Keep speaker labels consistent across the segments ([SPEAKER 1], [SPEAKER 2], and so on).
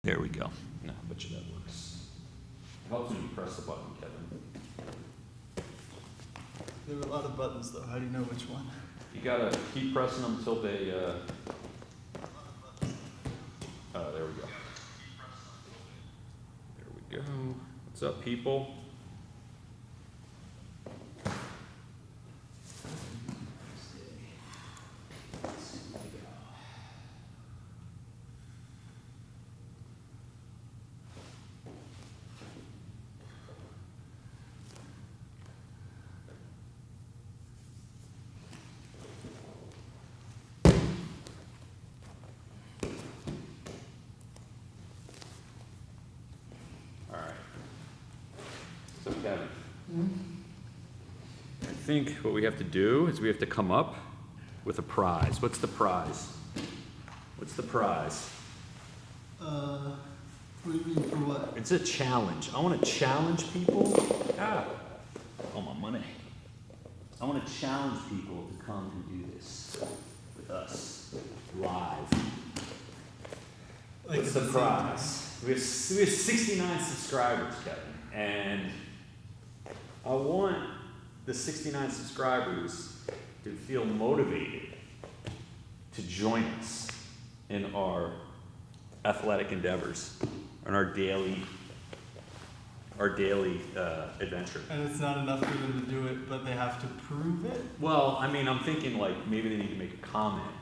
[SPEAKER 1] There we go. No, I bet you that works. It helps when you press the button, Kevin.
[SPEAKER 2] There are a lot of buttons though. How do you know which one?
[SPEAKER 1] You gotta keep pressing them until they, there we go. There we go. What's up, people? Kevin. I think what we have to do is we have to come up with a prize. What's the prize? What's the prize?
[SPEAKER 2] What do you mean for what?
[SPEAKER 1] It's a challenge. I want to challenge people. Oh, my money. I want to challenge people to come and do this with us live.
[SPEAKER 2] Like
[SPEAKER 1] what's the prize? We have 69 subscribers, Kevin, and I want the 69 subscribers to feel motivated to join us in our athletic endeavors, in our daily adventure.
[SPEAKER 2] And it's not enough for them to do it, but they have to prove it?
[SPEAKER 1] Well, I mean, I'm thinking like maybe they need to make a comment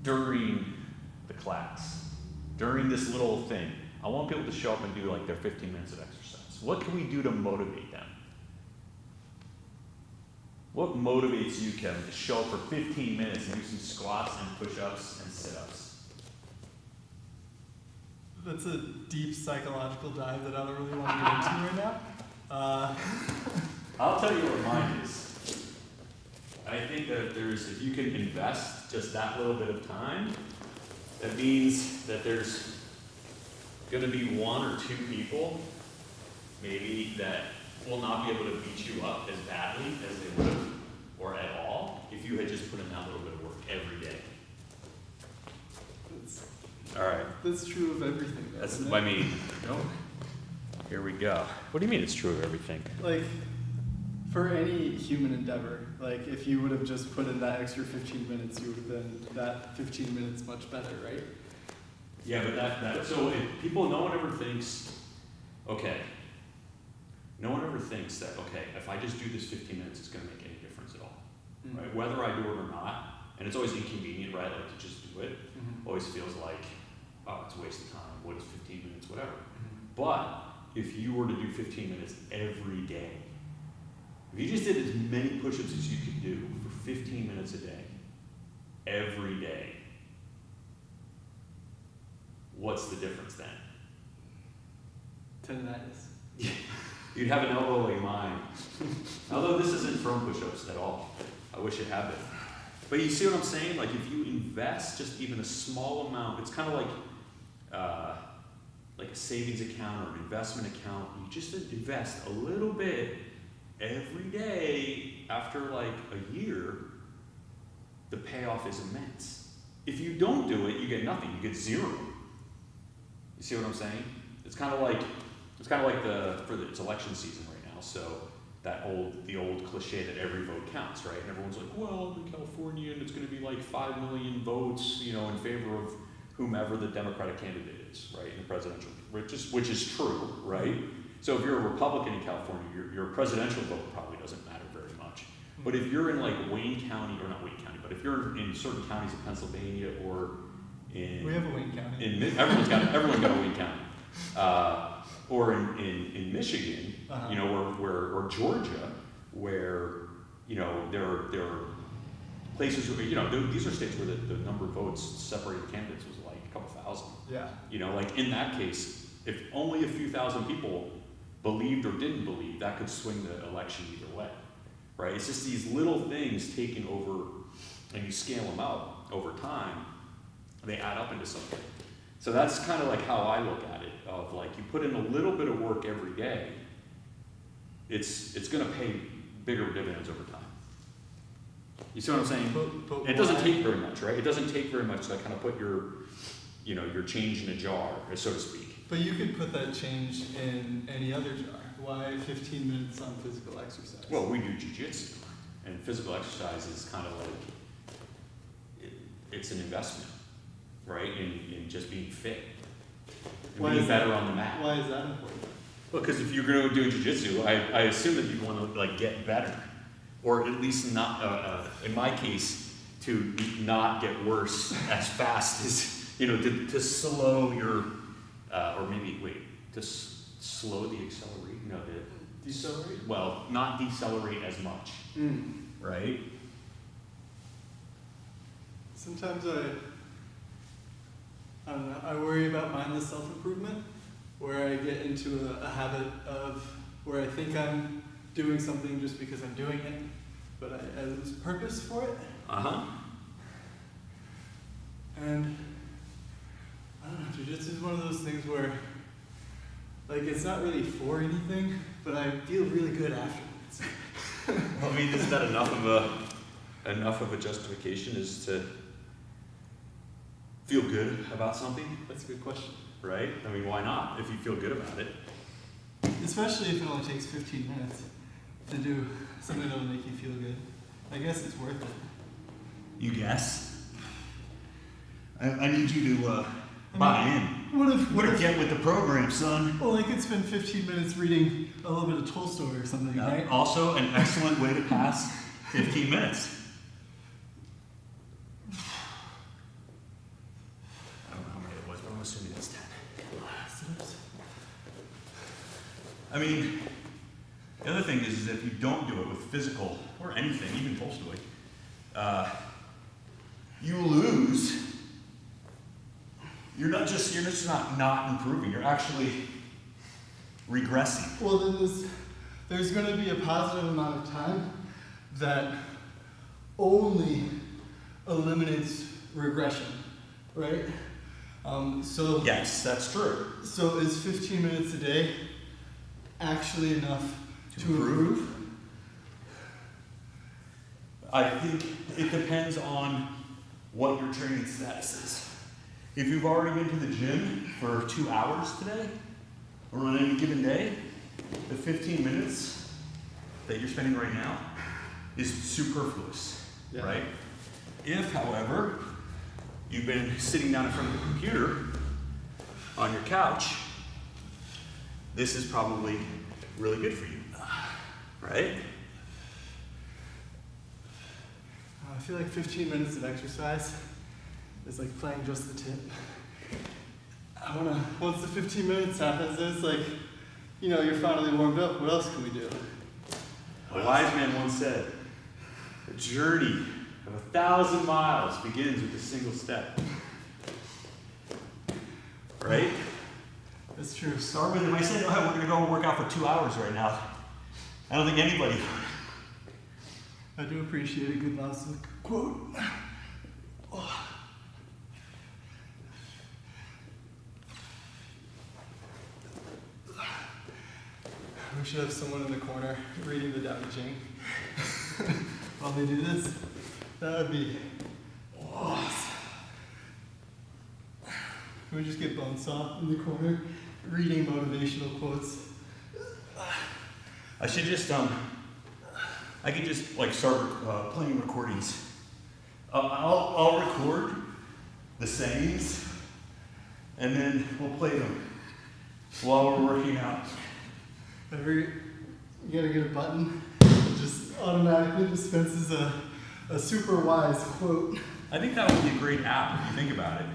[SPEAKER 1] during the class, during this little thing. I want people to show up and do like their 15 minutes of exercise. What can we do to motivate them? What motivates you, Kevin, to show up for 15 minutes and do some squats and push-ups and sit-ups?
[SPEAKER 2] That's a deep psychological dive that I don't really want to get into right now.
[SPEAKER 1] I'll tell you what mine is. I think that if you can invest just that little bit of time, that means that there's going to be one or two people maybe that will not be able to beat you up as badly as they would have, or at all, if you had just put in that little bit of work every day. All right.
[SPEAKER 2] That's true of everything, though,
[SPEAKER 1] That's,
[SPEAKER 2] isn't it?
[SPEAKER 1] I mean, here we go. What do you mean it's true of everything?
[SPEAKER 2] Like, for any human endeavor, like if you would have just put in that extra 15 minutes, you would have been that 15 minutes much better, right?
[SPEAKER 1] Yeah, but so if people, no one ever thinks, okay, no one ever thinks that, okay, if I just do this 15 minutes, it's going to make any difference at all, right? Whether I do it or not, and it's always inconvenient, right, like to just do it, always feels like, oh, it's a waste of time, what is 15 minutes, whatever. But if you were to do 15 minutes every day, if you just did as many push-ups as you could do for 15 minutes a day, every day, what's the difference then?
[SPEAKER 2] Tendinitis.
[SPEAKER 1] You'd have an elbow-like mind. Although this isn't from push-ups at all. I wish it had been. But you see what I'm saying? Like if you invest just even a small amount, it's kind of like a savings account or an investment account. You just invest a little bit every day. After like a year, the payoff is immense. If you don't do it, you get nothing. You get zero. You see what I'm saying? It's kind of like it's election season right now. So the old cliche that every vote counts, right? And everyone's like, well, I'm in California and it's going to be like 5 million votes, in favor of whomever the Democratic candidate is, right, in the presidential, which is true, right? So if you're a Republican in California, your presidential vote probably doesn't matter very much. But if you're in like Wayne County, or not Wayne County, but if you're in certain counties of Pennsylvania or in...
[SPEAKER 2] We have a Wayne County.
[SPEAKER 1] Everyone's got a Wayne County. Or in Michigan, or Georgia, where, there are places where, these are states where the number of votes separated candidates was like a couple thousand.
[SPEAKER 2] Yeah.
[SPEAKER 1] Like in that case, if only a few thousand people believed or didn't believe, that could swing the election either way, right? It's just these little things taken over, and you scale them out over time, they add up into something. So that's kind of like how I look at it, of like you put in a little bit of work every day, it's going to pay bigger dividends over time. You see what I'm saying?
[SPEAKER 2] But
[SPEAKER 1] it doesn't take very much, right? It doesn't take very much to kind of put your you know, you're changing a jar, so to speak.
[SPEAKER 2] But you could put that change in any other jar. Why 15 minutes on physical exercise?
[SPEAKER 1] Well, we do jujitsu, and physical exercise is kind of like, it's an investment, right, in just being fit. And
[SPEAKER 2] Why
[SPEAKER 1] being
[SPEAKER 2] is
[SPEAKER 1] better
[SPEAKER 2] that-
[SPEAKER 1] on the mat.
[SPEAKER 2] Why is that important?
[SPEAKER 1] Well, because if you're going to do jujitsu, I assume that you want to like get better, or at least not. In my case, to not get worse as fast as you know, to slow your, or maybe wait, to slow the accelerate. No,
[SPEAKER 2] Decelerate?
[SPEAKER 1] well, not decelerate as much, right?
[SPEAKER 2] Sometimes I don't know, I worry about mindless self-improvement, where I get into a habit of where I think I'm doing something just because I'm doing it, but I lose purpose for it. And I don't know, jiu-jitsu is one of those things where, like, it's not really for anything, but I feel really good afterwards.
[SPEAKER 1] I mean, isn't that enough of a justification as to feel good about something,
[SPEAKER 2] That's a good question.
[SPEAKER 1] right? I mean, why not? If you feel good about it.
[SPEAKER 2] Especially if it only takes 15 minutes to do something that'll make you feel good. I guess it's worth it.
[SPEAKER 3] You guess? I need you to buy in.
[SPEAKER 2] What if,
[SPEAKER 3] Get with the program, son.
[SPEAKER 2] well, I could spend 15 minutes reading a little bit of Tolstoy or something, right?
[SPEAKER 3] Also, an excellent way to pass 15 minutes.
[SPEAKER 1] I don't know how many it was, but I'm assuming it's 10.
[SPEAKER 3] I mean, the other thing is if you don't do it with physical or anything, even Tolstoy, you lose. You're just not improving. You're actually regressing.
[SPEAKER 2] Well, then there's going to be a positive amount of time that only eliminates regression, right? So
[SPEAKER 3] Yes, that's true.
[SPEAKER 2] So is 15 minutes a day actually enough
[SPEAKER 3] To
[SPEAKER 2] to improve?
[SPEAKER 3] I think it depends on what your training status is. If you've already been to the gym for 2 hours today, or on any given day, the 15 minutes that you're spending right now is superfluous,
[SPEAKER 2] Yeah.
[SPEAKER 3] right?
[SPEAKER 1] If, however, you've been sitting down in front of the computer on your couch, this is probably really good for you, right?
[SPEAKER 2] I feel like 15 minutes of exercise is like playing just the tip. Once the 15 minutes happens, it's like, you know, you're finally warmed up. What else can we do?
[SPEAKER 1] A wise man once said, "A journey of 1,000 miles begins with a single step." Right?
[SPEAKER 2] That's true.
[SPEAKER 3] Start with, if I said, oh, we're going to go work out for 2 hours right now, I don't think anybody.
[SPEAKER 2] I do appreciate a good Lao-Tzu quote. Oh. We should have someone in the corner reading the Tao Te Ching while they do this. That would be awesome. Can we just get Bonesaw in the corner reading motivational quotes?
[SPEAKER 3] I should just, I could just like start playing recordings. I'll record the sayings, and then we'll play them while we're working out.
[SPEAKER 2] You gotta get a button that just automatically dispenses a super wise quote.
[SPEAKER 3] I think that would be a great app if you think about it.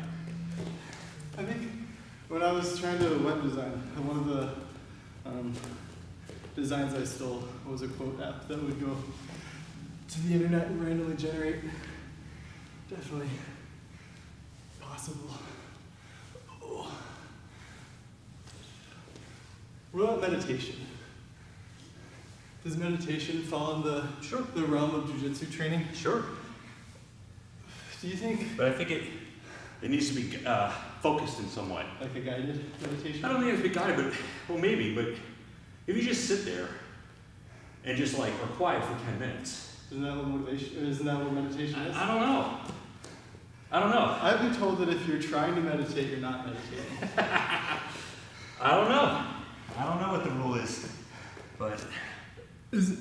[SPEAKER 2] I think when I was trying to web design, one of the designs I stole was a quote app that would go to the internet and randomly generate. Definitely possible. Oh. What about meditation? Does meditation fall in the realm of jiu-jitsu training?
[SPEAKER 1] Sure.
[SPEAKER 2] Do you think
[SPEAKER 1] But I think it needs to be focused in some way.
[SPEAKER 2] like a guided meditation?
[SPEAKER 1] I don't think it has to be guided, but, well, maybe, but if you just sit there and just like are quiet for 10 minutes,
[SPEAKER 2] Isn't that what motivation? Isn't that what meditation is?
[SPEAKER 1] I don't know. I don't know.
[SPEAKER 2] I've been told that if you're trying to meditate, you're not meditating.
[SPEAKER 1] I don't know.
[SPEAKER 3] I don't know what the rule is, but
[SPEAKER 2] Is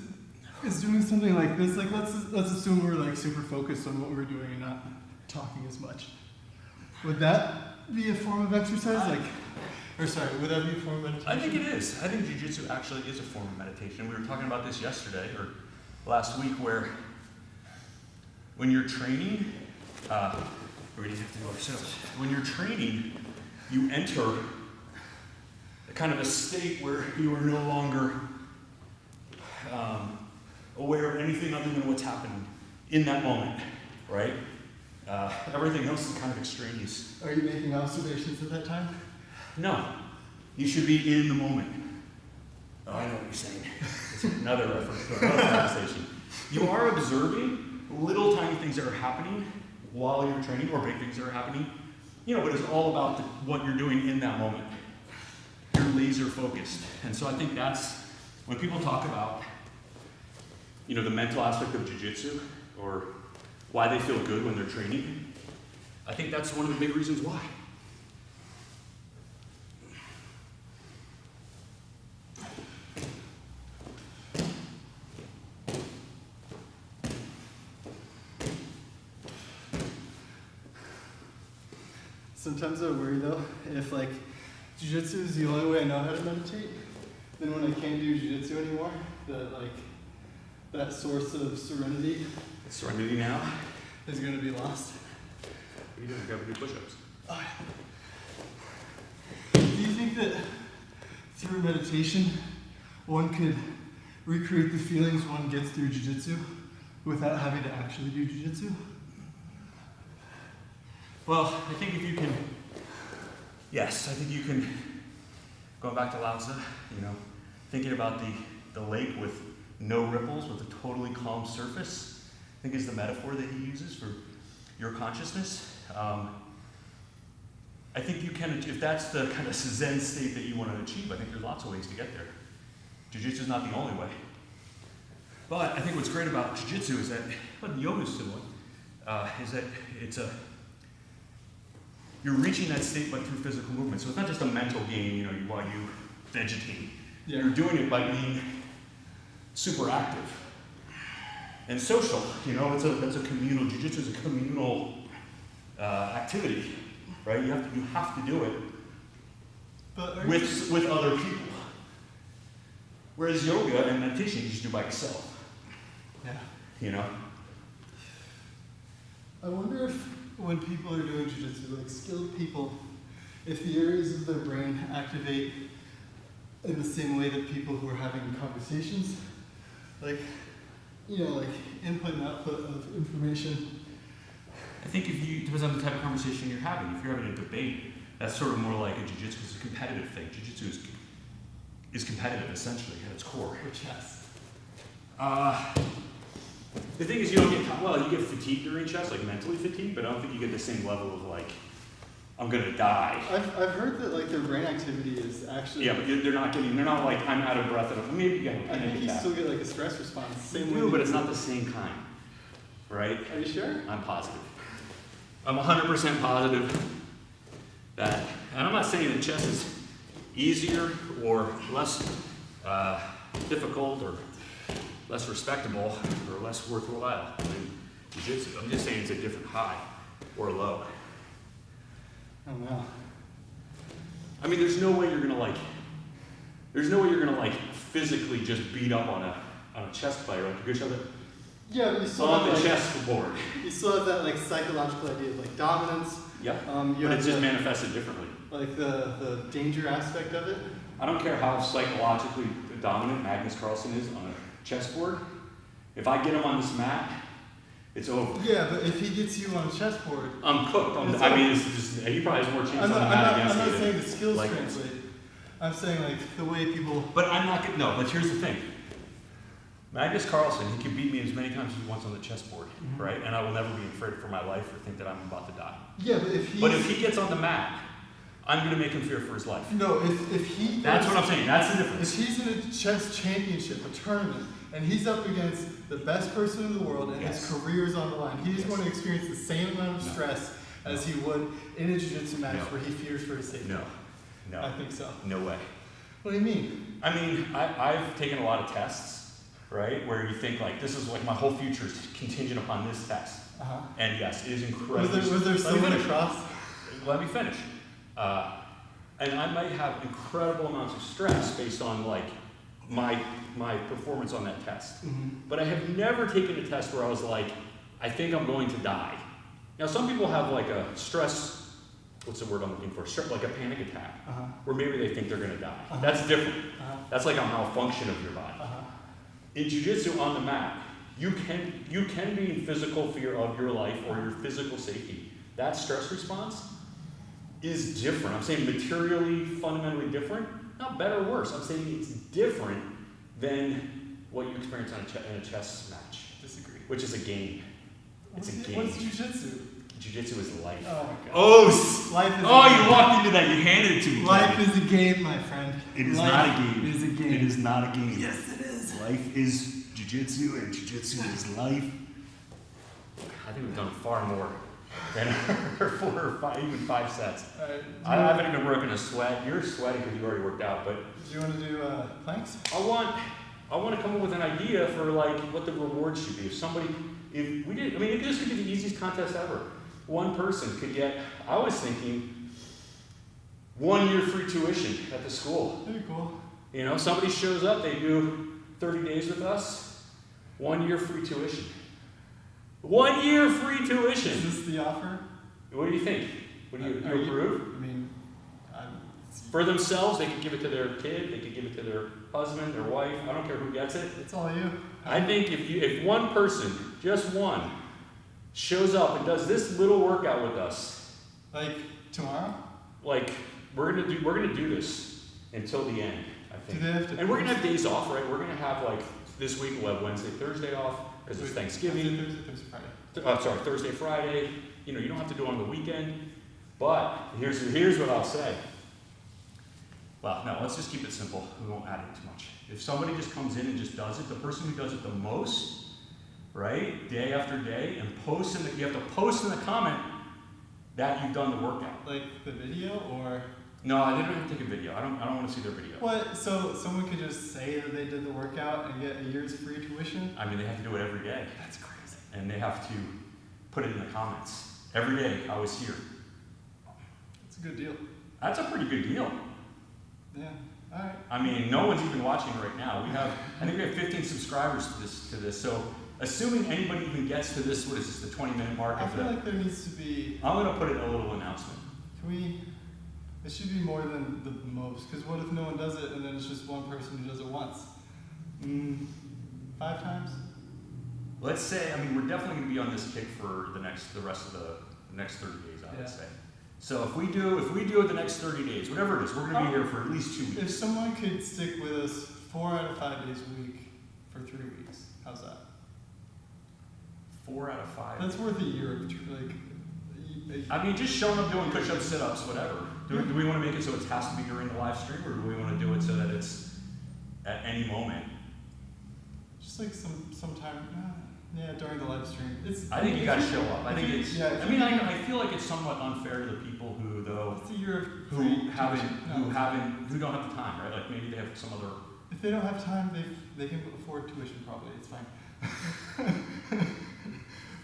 [SPEAKER 2] doing something like this, like let's assume we're like super focused on what we're doing and not talking as much. Would that be a form of exercise? Would that be a form of meditation?
[SPEAKER 3] I think it is. I think jiu-jitsu actually is a form of meditation. We were talking about this yesterday or last week where when you're training, we didn't have to do ourselves. When you're training, you enter a kind of a state where you are no longer aware of anything other than what's happening in that moment, right? Everything else is kind of extraneous.
[SPEAKER 2] Are you making observations at that time?
[SPEAKER 3] No, you should be in the moment. Oh, I know what you're saying. It's another reference to another conversation. You are observing little tiny things that are happening while you're training, or big things that are happening. You know, but it's all about what you're doing in that moment. You're laser focused. And so I think that's, when people talk about, you know, the mental aspect of jiu-jitsu, or why they feel good when they're training, I think that's one of the big reasons why.
[SPEAKER 2] Sometimes I worry though, if like jiu-jitsu is the only way I know how to meditate, then when I can't do jiu-jitsu anymore, that source of serenity
[SPEAKER 1] Serenity now.
[SPEAKER 2] is going to be lost.
[SPEAKER 1] What are you doing? Grab do push-ups.
[SPEAKER 2] Do you think that through meditation, one could recreate the feelings one gets through jiu-jitsu without having to actually do jiu-jitsu?
[SPEAKER 3] Well, I think if you can, yes, I think you can, going back to Lao Tzu, you know, thinking about the lake with no ripples, with a totally calm surface, I think is the metaphor that he uses for your consciousness. I think you can, if that's the kind of Zen state that you want to achieve, I think there's lots of ways to get there. Jiu-jitsu is not the only way. But I think what's great about jiu-jitsu is that, but yoga is similar, is that you're reaching that state but through physical movement. So it's not just a mental game, you know, while you vegetate.
[SPEAKER 2] Yeah.
[SPEAKER 3] You're doing it by being super active and social. You know, that's a communal, jiu-jitsu is a communal activity, right? You have to do it
[SPEAKER 2] But
[SPEAKER 3] with other people. Whereas yoga and meditation you just do by yourself,
[SPEAKER 2] yeah.
[SPEAKER 3] you know?
[SPEAKER 2] I wonder if when people are doing jiu-jitsu, like skilled people, if the areas of their brain activate in the same way that people who are having conversations, like, you know, like input and output of information.
[SPEAKER 3] I think it depends on the type of conversation you're having. If you're having a debate, that's sort of more like a jiu-jitsu, it's a competitive thing. Jiu-jitsu is competitive, essentially, at its core.
[SPEAKER 2] Or chess.
[SPEAKER 1] The thing is, you don't get, you get fatigued during chess, like mentally fatigued, but I don't think you get the same level of like, I'm gonna die.
[SPEAKER 2] I've heard that like their brain activity is actually.
[SPEAKER 1] Yeah, but they're not like, I'm out of breath, and maybe you get
[SPEAKER 2] I think you
[SPEAKER 1] that.
[SPEAKER 2] still get like a stress response. Same
[SPEAKER 1] You
[SPEAKER 2] way.
[SPEAKER 1] do, but it's not the same kind, right?
[SPEAKER 2] Are you sure?
[SPEAKER 1] I'm positive. I'm 100% positive that, and I'm not saying that chess is easier or less difficult or less respectable or less worthwhile than jiu-jitsu. I'm just saying it's a different high or low.
[SPEAKER 2] I don't know.
[SPEAKER 1] I mean, there's no way you're gonna physically just beat up on a chess player. Like you go shove it
[SPEAKER 2] Yeah, but you still
[SPEAKER 1] on
[SPEAKER 2] have
[SPEAKER 1] the
[SPEAKER 2] like,
[SPEAKER 1] chessboard.
[SPEAKER 2] you still have that like psychological idea of like dominance.
[SPEAKER 1] Yep.
[SPEAKER 2] You
[SPEAKER 1] But
[SPEAKER 2] have
[SPEAKER 1] it's just
[SPEAKER 2] the,
[SPEAKER 1] manifested differently.
[SPEAKER 2] like the danger aspect of it.
[SPEAKER 1] I don't care how psychologically dominant Magnus Carlsen is on a chessboard. If I get him on this mat, it's over.
[SPEAKER 2] Yeah, but if he gets you on a chessboard,
[SPEAKER 1] I'm cooked.
[SPEAKER 2] It's
[SPEAKER 1] I mean, it's just, he probably has more chance
[SPEAKER 2] I'm
[SPEAKER 1] on the
[SPEAKER 2] not,
[SPEAKER 1] mat
[SPEAKER 2] I'm
[SPEAKER 1] against
[SPEAKER 2] not
[SPEAKER 1] me
[SPEAKER 2] saying
[SPEAKER 1] than-
[SPEAKER 2] the skills
[SPEAKER 1] like-
[SPEAKER 2] translate. I'm saying like the way people.
[SPEAKER 3] But I'm not gonna, no, but here's the thing. Magnus Carlsen, he can beat me as many times as he wants on the chessboard, right? And I will never be afraid for my life or think that I'm about to die.
[SPEAKER 2] Yeah, but if he.
[SPEAKER 1] But if he gets on the mat, I'm gonna make him fear for his life.
[SPEAKER 2] No, if he.
[SPEAKER 1] That's what I'm saying. That's the difference.
[SPEAKER 2] If he's in a chess championship, a tournament, and he's up against the best person in the world, and
[SPEAKER 1] Yes.
[SPEAKER 2] his career is on the line, he's
[SPEAKER 1] Yes.
[SPEAKER 2] going to experience the same amount of
[SPEAKER 1] No.
[SPEAKER 2] stress as he would in a jiu-jitsu match
[SPEAKER 3] No.
[SPEAKER 2] where he fears for his safety?
[SPEAKER 3] No,
[SPEAKER 2] I
[SPEAKER 3] no,
[SPEAKER 2] think so.
[SPEAKER 3] no way.
[SPEAKER 2] What do you mean?
[SPEAKER 3] I mean, I've taken a lot of tests, right, where you think like, this is like my whole future is contingent upon this test.
[SPEAKER 2] Uh-huh.
[SPEAKER 3] And yes, it is incredible.
[SPEAKER 2] Was there
[SPEAKER 3] Let me
[SPEAKER 2] someone
[SPEAKER 3] finish.
[SPEAKER 2] across?
[SPEAKER 3] Let me finish. And I might have incredible amounts of stress based on like my performance on that test.
[SPEAKER 2] Mm-hmm.
[SPEAKER 3] But I have never taken a test where I was like, I think I'm going to die. Now some people have like a stress, what's the word I'm looking for? Like a panic attack,
[SPEAKER 2] Uh-huh.
[SPEAKER 3] where maybe they think they're gonna die.
[SPEAKER 2] Uh-huh.
[SPEAKER 3] That's different.
[SPEAKER 2] Uh-huh.
[SPEAKER 3] That's like a malfunction of your body.
[SPEAKER 2] Uh-huh.
[SPEAKER 3] In jiu-jitsu on the mat, you can be in physical fear of your life or your physical safety. That stress response is different. I'm saying materially, fundamentally different. Not better or worse. I'm saying it's different than what you experience in a chess match,
[SPEAKER 2] Disagree.
[SPEAKER 3] which is a game. It's a game.
[SPEAKER 2] What's jiu-jitsu?
[SPEAKER 3] Jiu-jitsu is life.
[SPEAKER 2] Oh my god.
[SPEAKER 3] Oh,
[SPEAKER 2] Life is
[SPEAKER 3] oh!
[SPEAKER 2] a
[SPEAKER 3] You
[SPEAKER 2] game.
[SPEAKER 3] walked into that. You handed it to me.
[SPEAKER 2] Life
[SPEAKER 3] Kevin.
[SPEAKER 2] is a game, my friend.
[SPEAKER 3] It is
[SPEAKER 2] Life
[SPEAKER 3] not a game.
[SPEAKER 2] Is a game.
[SPEAKER 3] It is not a game.
[SPEAKER 2] Yes, it is.
[SPEAKER 3] Life is jiu-jitsu, and jiu-jitsu is life. I think we've done far more than our 4 or 5, even 5 sets.
[SPEAKER 2] Alright.
[SPEAKER 3] I haven't even broken a sweat. You're sweating because you already worked out, but
[SPEAKER 2] Do you want to do planks?
[SPEAKER 3] I want to come up with an idea for like what the reward should be. If we did, I mean, this could be the easiest contest ever. One person could get. I was thinking 1 year free tuition at the school.
[SPEAKER 2] Pretty cool.
[SPEAKER 3] You know, somebody shows up, they do 30 days with us, 1 year free tuition. 1 year free
[SPEAKER 2] Is
[SPEAKER 3] tuition.
[SPEAKER 2] this the offer?
[SPEAKER 3] What do you think? Would you
[SPEAKER 2] Are
[SPEAKER 3] approve?
[SPEAKER 2] I mean,
[SPEAKER 3] For themselves, they could give it to their kid, they could give it to their husband, their wife, I don't care who gets it.
[SPEAKER 2] it's all you.
[SPEAKER 3] I think if one person, just one, shows up and does this little workout with us,
[SPEAKER 2] Like tomorrow?
[SPEAKER 3] like we're gonna do this until the end, I
[SPEAKER 2] Do
[SPEAKER 3] think.
[SPEAKER 2] they have to?
[SPEAKER 3] And we're gonna have days off, right? We're gonna have like this week we'll have Wednesday, Thursday off because it's Thanksgiving.
[SPEAKER 2] Thursday, Friday.
[SPEAKER 3] Thursday, Friday. You know, you don't have to do it on the weekend. But here's what I'll say. Well, no, let's just keep it simple. We won't add it too much. If somebody just comes in and just does it, the person who does it the most, right, day after day, and you have to post in the comment that you've done the workout.
[SPEAKER 2] Like the video or
[SPEAKER 3] No, they don't have to take a video. I don't want to see their video.
[SPEAKER 2] what? So someone could just say that they did the workout and get a year's free tuition?
[SPEAKER 3] I mean, they have to do it every day,
[SPEAKER 2] That's crazy.
[SPEAKER 3] and they have to put it in the comments every day. I was here.
[SPEAKER 2] It's a good deal.
[SPEAKER 3] That's a pretty good deal.
[SPEAKER 2] Yeah. All right.
[SPEAKER 3] I mean, no one's even watching right now. I think we have 15 subscribers to this. So, assuming anybody even gets to this, what is this, the 20-minute mark
[SPEAKER 2] I
[SPEAKER 3] of
[SPEAKER 2] feel
[SPEAKER 3] the?
[SPEAKER 2] like there needs to be.
[SPEAKER 3] I'm gonna put in a little announcement.
[SPEAKER 2] Can we? It should be more than the most. Because what if no one does it and then it's just one person who does it once? 5 times?
[SPEAKER 3] Let's say, I mean, we're definitely gonna be on this kick for the rest of the next 30 days, I would
[SPEAKER 2] Yeah.
[SPEAKER 3] say. So if we do it the next 30 days, whatever it is, we're gonna be here for at least 2
[SPEAKER 2] If
[SPEAKER 3] weeks.
[SPEAKER 2] someone could stick with us 4 out of 5 days a week for 3 weeks, how's that?
[SPEAKER 3] 4 out of 5.
[SPEAKER 2] That's worth a year of
[SPEAKER 3] I mean, just showing up doing push-ups, sit-ups, whatever. Do we want to make it so it has to be during the live stream, or do we want to do it so that it's at any moment?
[SPEAKER 2] just like sometime. Yeah, during the live stream.
[SPEAKER 3] I think you got to show up. I think it's.
[SPEAKER 2] Yeah,
[SPEAKER 3] I mean, I feel like it's somewhat unfair to the people who, though,
[SPEAKER 2] It's a year of
[SPEAKER 3] who
[SPEAKER 2] free
[SPEAKER 3] don't have the time, right? Like maybe they have some other.
[SPEAKER 2] If they don't have time, they can afford tuition. Probably it's fine.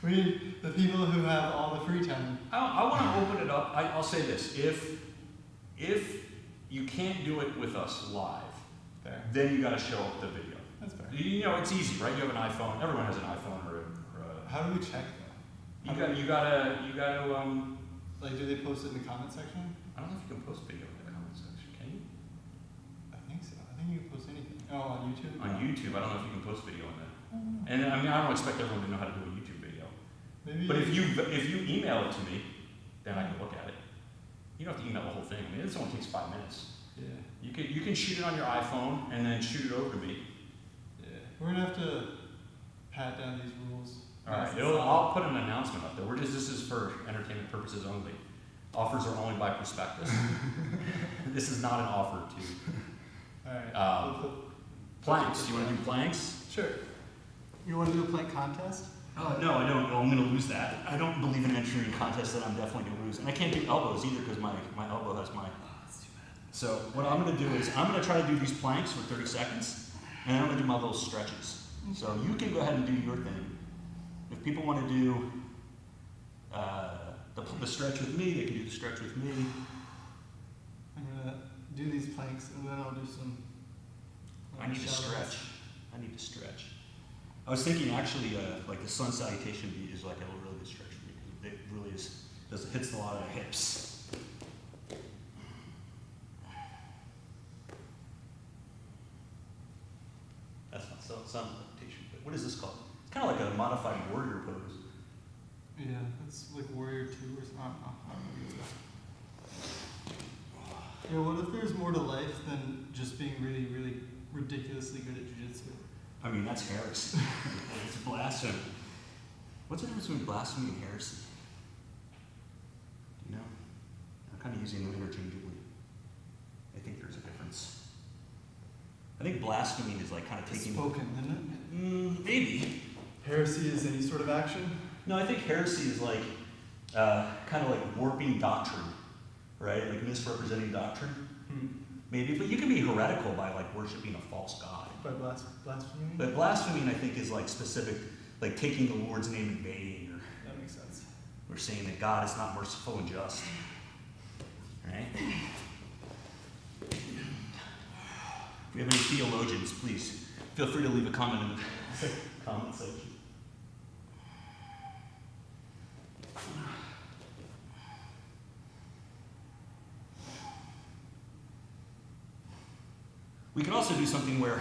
[SPEAKER 2] We need the people who have all the free time.
[SPEAKER 3] I want to open it up. I'll say this: if you can't do it with us live,
[SPEAKER 2] There,
[SPEAKER 3] then you got to show up the video.
[SPEAKER 2] that's fair.
[SPEAKER 3] You know, it's easy, right? You have an iPhone. Everyone has an iPhone or a
[SPEAKER 2] How do we check though?
[SPEAKER 3] You gotta.
[SPEAKER 2] Like, do they post it in the comment section?
[SPEAKER 3] I don't know if you can post video in the comment section. Can you?
[SPEAKER 2] I think so. I think you can post anything. Oh, on YouTube.
[SPEAKER 3] On YouTube, I don't know if you can post video on that.
[SPEAKER 2] I don't know.
[SPEAKER 3] And I mean, I don't expect everyone to know how to do a YouTube video.
[SPEAKER 2] Maybe.
[SPEAKER 3] But if you email it to me, then I can look at it. You don't have to email the whole thing. I mean, this only takes 5 minutes.
[SPEAKER 2] Yeah.
[SPEAKER 3] You can shoot it on your iPhone and then shoot it over to me.
[SPEAKER 2] Yeah. We're gonna have to pat down these rules.
[SPEAKER 3] All right.
[SPEAKER 2] Nice and solid.
[SPEAKER 3] I'll put an announcement up there. This is for entertainment purposes only. Offers are only by prospectus. This is not an offer to.
[SPEAKER 2] All right.
[SPEAKER 3] Um,
[SPEAKER 2] We'll put-
[SPEAKER 3] Planks. You want to do planks?
[SPEAKER 2] Sure. You want to do a plank contest?
[SPEAKER 3] No, I don't. Oh, I'm going to lose that. I don't believe in entering contests that I'm definitely going to lose. And I can't do elbows either because my elbow has my...
[SPEAKER 2] That's too bad.
[SPEAKER 3] So what I'm going to do is I'm going to try to do these planks for 30 seconds, and then I'm going to do my little stretches. So you can go ahead and do your thing. If people want to do the stretch with me, they can do the stretch with me.
[SPEAKER 2] I'm gonna do these planks and then I'll do some.
[SPEAKER 3] I need to
[SPEAKER 2] shallows.
[SPEAKER 3] stretch. I need to stretch. I was thinking actually, like the sun salutation beat is like a really good stretch for me. It really is. It hits a lot of the hips. That's not sun salutation, but what is this called? It's kind of like a modified warrior pose.
[SPEAKER 2] Yeah, it's like Warrior 2 or something. I don't know. Yeah, what if there's more to life than just being really, really ridiculously good at jiu-jitsu?
[SPEAKER 3] I mean, that's heresy. It's blasphemy. What's the difference between blasphemy and heresy? Do you know? I'm kind of using them interchangeably. I think there's a difference. I think blasphemy is like kind of
[SPEAKER 2] It's
[SPEAKER 3] taking...
[SPEAKER 2] spoken, isn't it?
[SPEAKER 3] Maybe.
[SPEAKER 2] Heresy is any sort of action?
[SPEAKER 3] No, I think heresy is like, kind of like warping doctrine, right? Like misrepresenting doctrine. Maybe, but you can be heretical by like worshiping a false god.
[SPEAKER 2] By blasphemy?
[SPEAKER 3] But blasphemy, I think, is like specific, like taking the Lord's name in vain,
[SPEAKER 2] That makes sense.
[SPEAKER 3] or saying that God is not merciful and just. Right? If we have any theologians, please feel free to leave a comment in the comment section. We could also do something where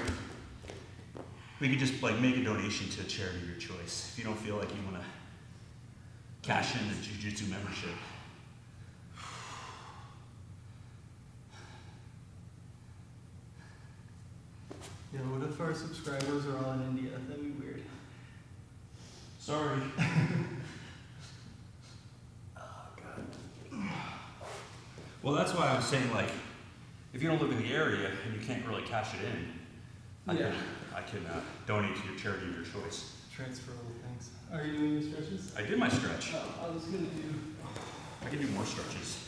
[SPEAKER 3] we could just like make a donation to a charity of your choice if you don't feel like you want to cash in the jiu-jitsu membership.
[SPEAKER 2] Yeah, what if our subscribers are all in India? That'd be weird.
[SPEAKER 3] Sorry.
[SPEAKER 2] Oh, God.
[SPEAKER 3] Well, that's why I was saying, like, if you don't live in the area and you can't really cash it in, I can donate to your charity of your choice.
[SPEAKER 2] Transferable things. Are you doing your stretches?
[SPEAKER 3] I did my stretch.
[SPEAKER 2] I was gonna do.
[SPEAKER 3] I can do more stretches.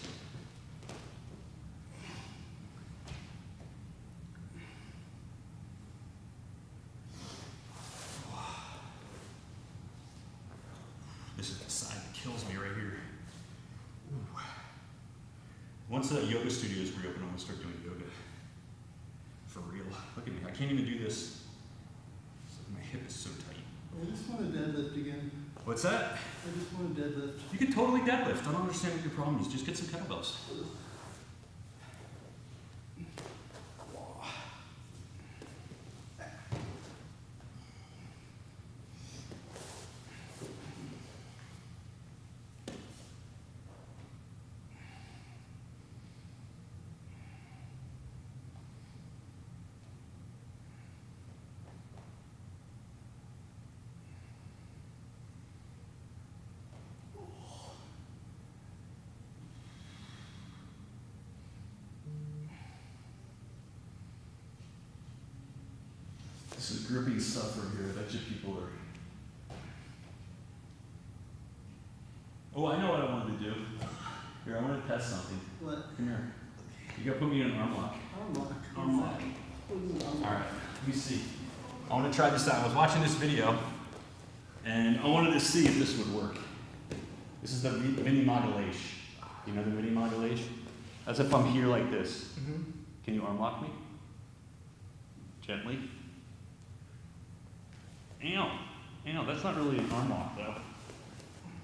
[SPEAKER 3] This is the side that kills me right here. Ooh. Once the yoga studios reopen, I'm gonna start doing yoga. For real. Look at me. I can't even do this. My hip is so tight.
[SPEAKER 2] I just want to deadlift again.
[SPEAKER 3] What's that?
[SPEAKER 2] I just want to deadlift.
[SPEAKER 3] You can totally deadlift. I don't understand what your problem is. Just get some kettlebells. This is gripping stuff right here. I bet you people are. Oh, I know what I wanted to do. Here, I want to test something.
[SPEAKER 2] What?
[SPEAKER 3] Come here. You gotta put me in an arm lock.
[SPEAKER 2] Arm lock.
[SPEAKER 3] Arm lock.
[SPEAKER 2] What is an arm
[SPEAKER 3] All
[SPEAKER 2] lock?
[SPEAKER 3] right, let me see. I want to try this out. I was watching this video, and I wanted to see if this would work. This is the mini modulation. You know the mini modulation? As if I'm here like this.
[SPEAKER 2] Mm-hmm.
[SPEAKER 3] Can you arm lock me? Gently. Ow. Ow, that's not really an arm lock though.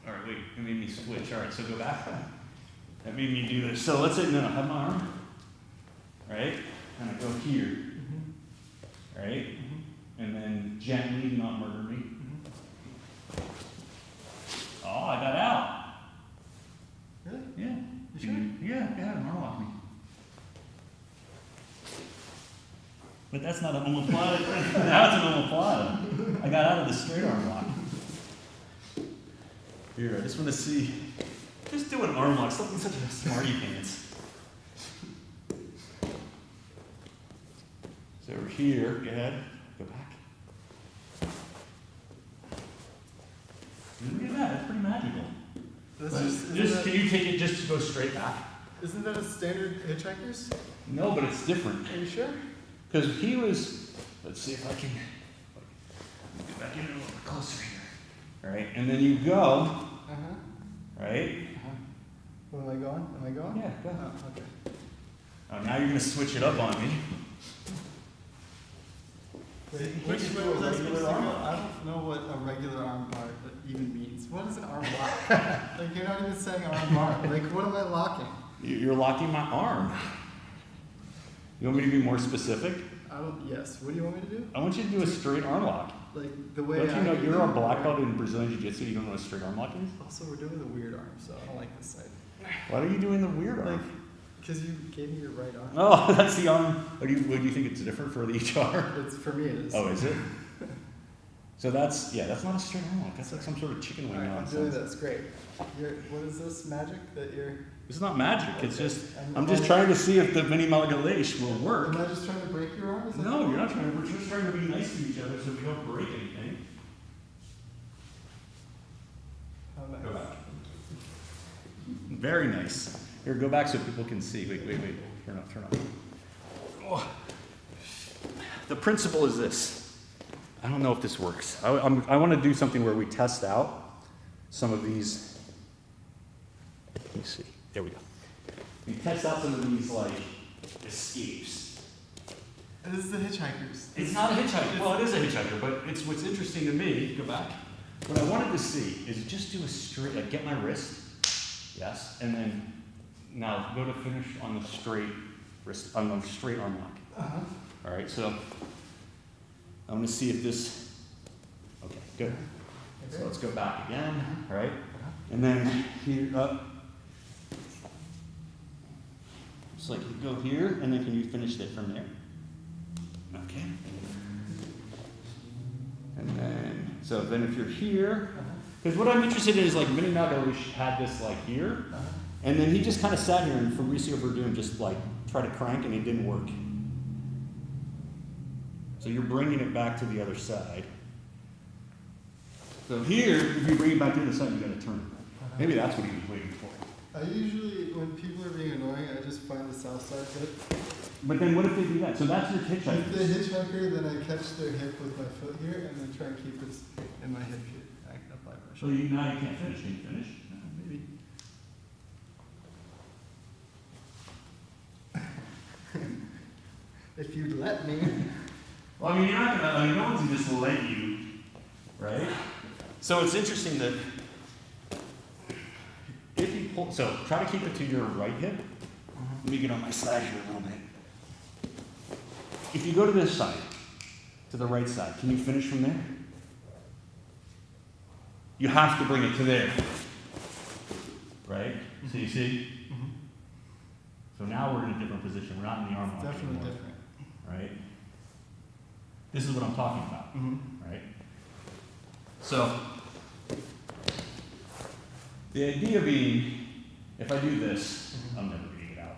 [SPEAKER 3] All right, wait, it made me switch. All right, so go back. That made me do this. So let's say, no, I have my arm, right? And I go here,
[SPEAKER 2] Mm-hmm.
[SPEAKER 3] right?
[SPEAKER 2] Mm-hmm.
[SPEAKER 3] And then gently, do not murder me.
[SPEAKER 2] Mm-hmm.
[SPEAKER 3] Oh, I got out.
[SPEAKER 2] Really?
[SPEAKER 3] Yeah.
[SPEAKER 2] You sure?
[SPEAKER 3] Yeah, arm lock me. But that's not an omoplata. Now it's an omoplata. I got out of the straight arm lock. Here, I just want to see. Just do an arm lock. Stop being such a smarty pants. So over here, go ahead. Go back. go straight back.
[SPEAKER 2] Isn't that a standard hitchhikers?
[SPEAKER 3] No, but it's different.
[SPEAKER 2] Are you sure?
[SPEAKER 3] Because he was, let's see if I can get back in a little bit closer here. All right, and then you go,
[SPEAKER 2] Uh-huh.
[SPEAKER 3] right?
[SPEAKER 2] Well, am I going? Am I going?
[SPEAKER 3] Yeah, go.
[SPEAKER 2] Oh, okay.
[SPEAKER 3] Oh, now you're gonna switch it up on me.
[SPEAKER 2] Wait,
[SPEAKER 3] You
[SPEAKER 2] which
[SPEAKER 3] can't
[SPEAKER 2] way
[SPEAKER 3] do a
[SPEAKER 2] was I supposed to
[SPEAKER 3] regular
[SPEAKER 2] go?
[SPEAKER 3] arm lock.
[SPEAKER 2] I don't know what a regular arm bar even means. What is an arm lock? Like, you're not even saying arm bar. Like, what am I locking?
[SPEAKER 3] You're locking my arm. You want me to be more specific?
[SPEAKER 2] Yes. What do you want me to do?
[SPEAKER 3] I want you to do a straight arm lock.
[SPEAKER 2] Like, the way
[SPEAKER 3] Don't you know
[SPEAKER 2] do
[SPEAKER 3] you're a
[SPEAKER 2] it?
[SPEAKER 3] black belt in Brazilian Jiu-Jitsu? You don't know what a straight arm lock is?
[SPEAKER 2] Also, we're doing the weird arm, so I don't like this side.
[SPEAKER 3] Why are you doing the weird
[SPEAKER 2] Like,
[SPEAKER 3] arm?
[SPEAKER 2] because you gave me your right arm.
[SPEAKER 3] Oh, that's the arm. What do you think it's different for each arm?
[SPEAKER 2] It's, for me, it is.
[SPEAKER 3] Oh, is it? So that's not a straight arm lock. That's like some sort of chicken wing
[SPEAKER 2] Alright, I'm doing
[SPEAKER 3] nonsense.
[SPEAKER 2] this. Great. What is this magic that you're...
[SPEAKER 3] It's not magic. It's
[SPEAKER 2] Okay.
[SPEAKER 3] just, I'm just trying to see if the mini Malgalaish will work.
[SPEAKER 2] Am I just trying to break your arm? Is that
[SPEAKER 3] No,
[SPEAKER 2] what-
[SPEAKER 3] you're not trying to, we're just trying to be nice to each other so we don't break anything.
[SPEAKER 2] How nice.
[SPEAKER 3] Go back. Very nice. Here, go back so people can see. Wait. Turn up. Oh. The principle is this. I don't know if this works. I want to do something where we test out some of these. Let me see. There we go. We test out some of these, like, escapes.
[SPEAKER 2] This is the hitchhikers.
[SPEAKER 3] It's not a hitchhiker. Well, it is a hitchhiker, but it's what's interesting to me. Go back. What I wanted to see is just do a straight, like get my wrist, yes, and then now go to finish on the straight wrist, on the straight arm lock.
[SPEAKER 2] Uh-huh.
[SPEAKER 3] All right, so I'm gonna see if this. Okay, good. So let's go back again. All right, and then here up. Just like you go here, and then can you finish it from there? Okay. And then, so then if you're here, because what I'm interested in is like Mini Malgalaish had this like here, and then he just kind of sat here and Fabricio Verdun just like tried to crank and it didn't work. So you're bringing it back to the other side. So here, if you bring it back to the other side, you got to turn it. Maybe that's what he was waiting for.
[SPEAKER 2] I usually, when people are being annoying, I just find the south side hip.
[SPEAKER 3] But then what if they do that? So that's your
[SPEAKER 2] If they
[SPEAKER 3] hitchhiker.
[SPEAKER 2] hitchhiker, then I catch their hip with my foot here and then try and keep it in my hip here. I can apply
[SPEAKER 3] So
[SPEAKER 2] pressure.
[SPEAKER 3] now you can't finish. Can you finish?
[SPEAKER 2] Maybe. If you'd let me.
[SPEAKER 3] Well, I mean, you're not gonna, I mean, no one's gonna just let you, right? So it's interesting that if you pull, so try to keep it to your right hip. Let me get on my side here a little bit. If you go to this side, to the right side, can you finish from there? You have to bring it to there, right? So you see? So now we're in a different position. We're not in the arm lock
[SPEAKER 2] Definitely
[SPEAKER 3] anymore,
[SPEAKER 2] different.
[SPEAKER 3] right? This is what I'm talking about.
[SPEAKER 2] Mm-hmm.
[SPEAKER 3] Right? So, the idea being, if I do this, I'm never getting it out.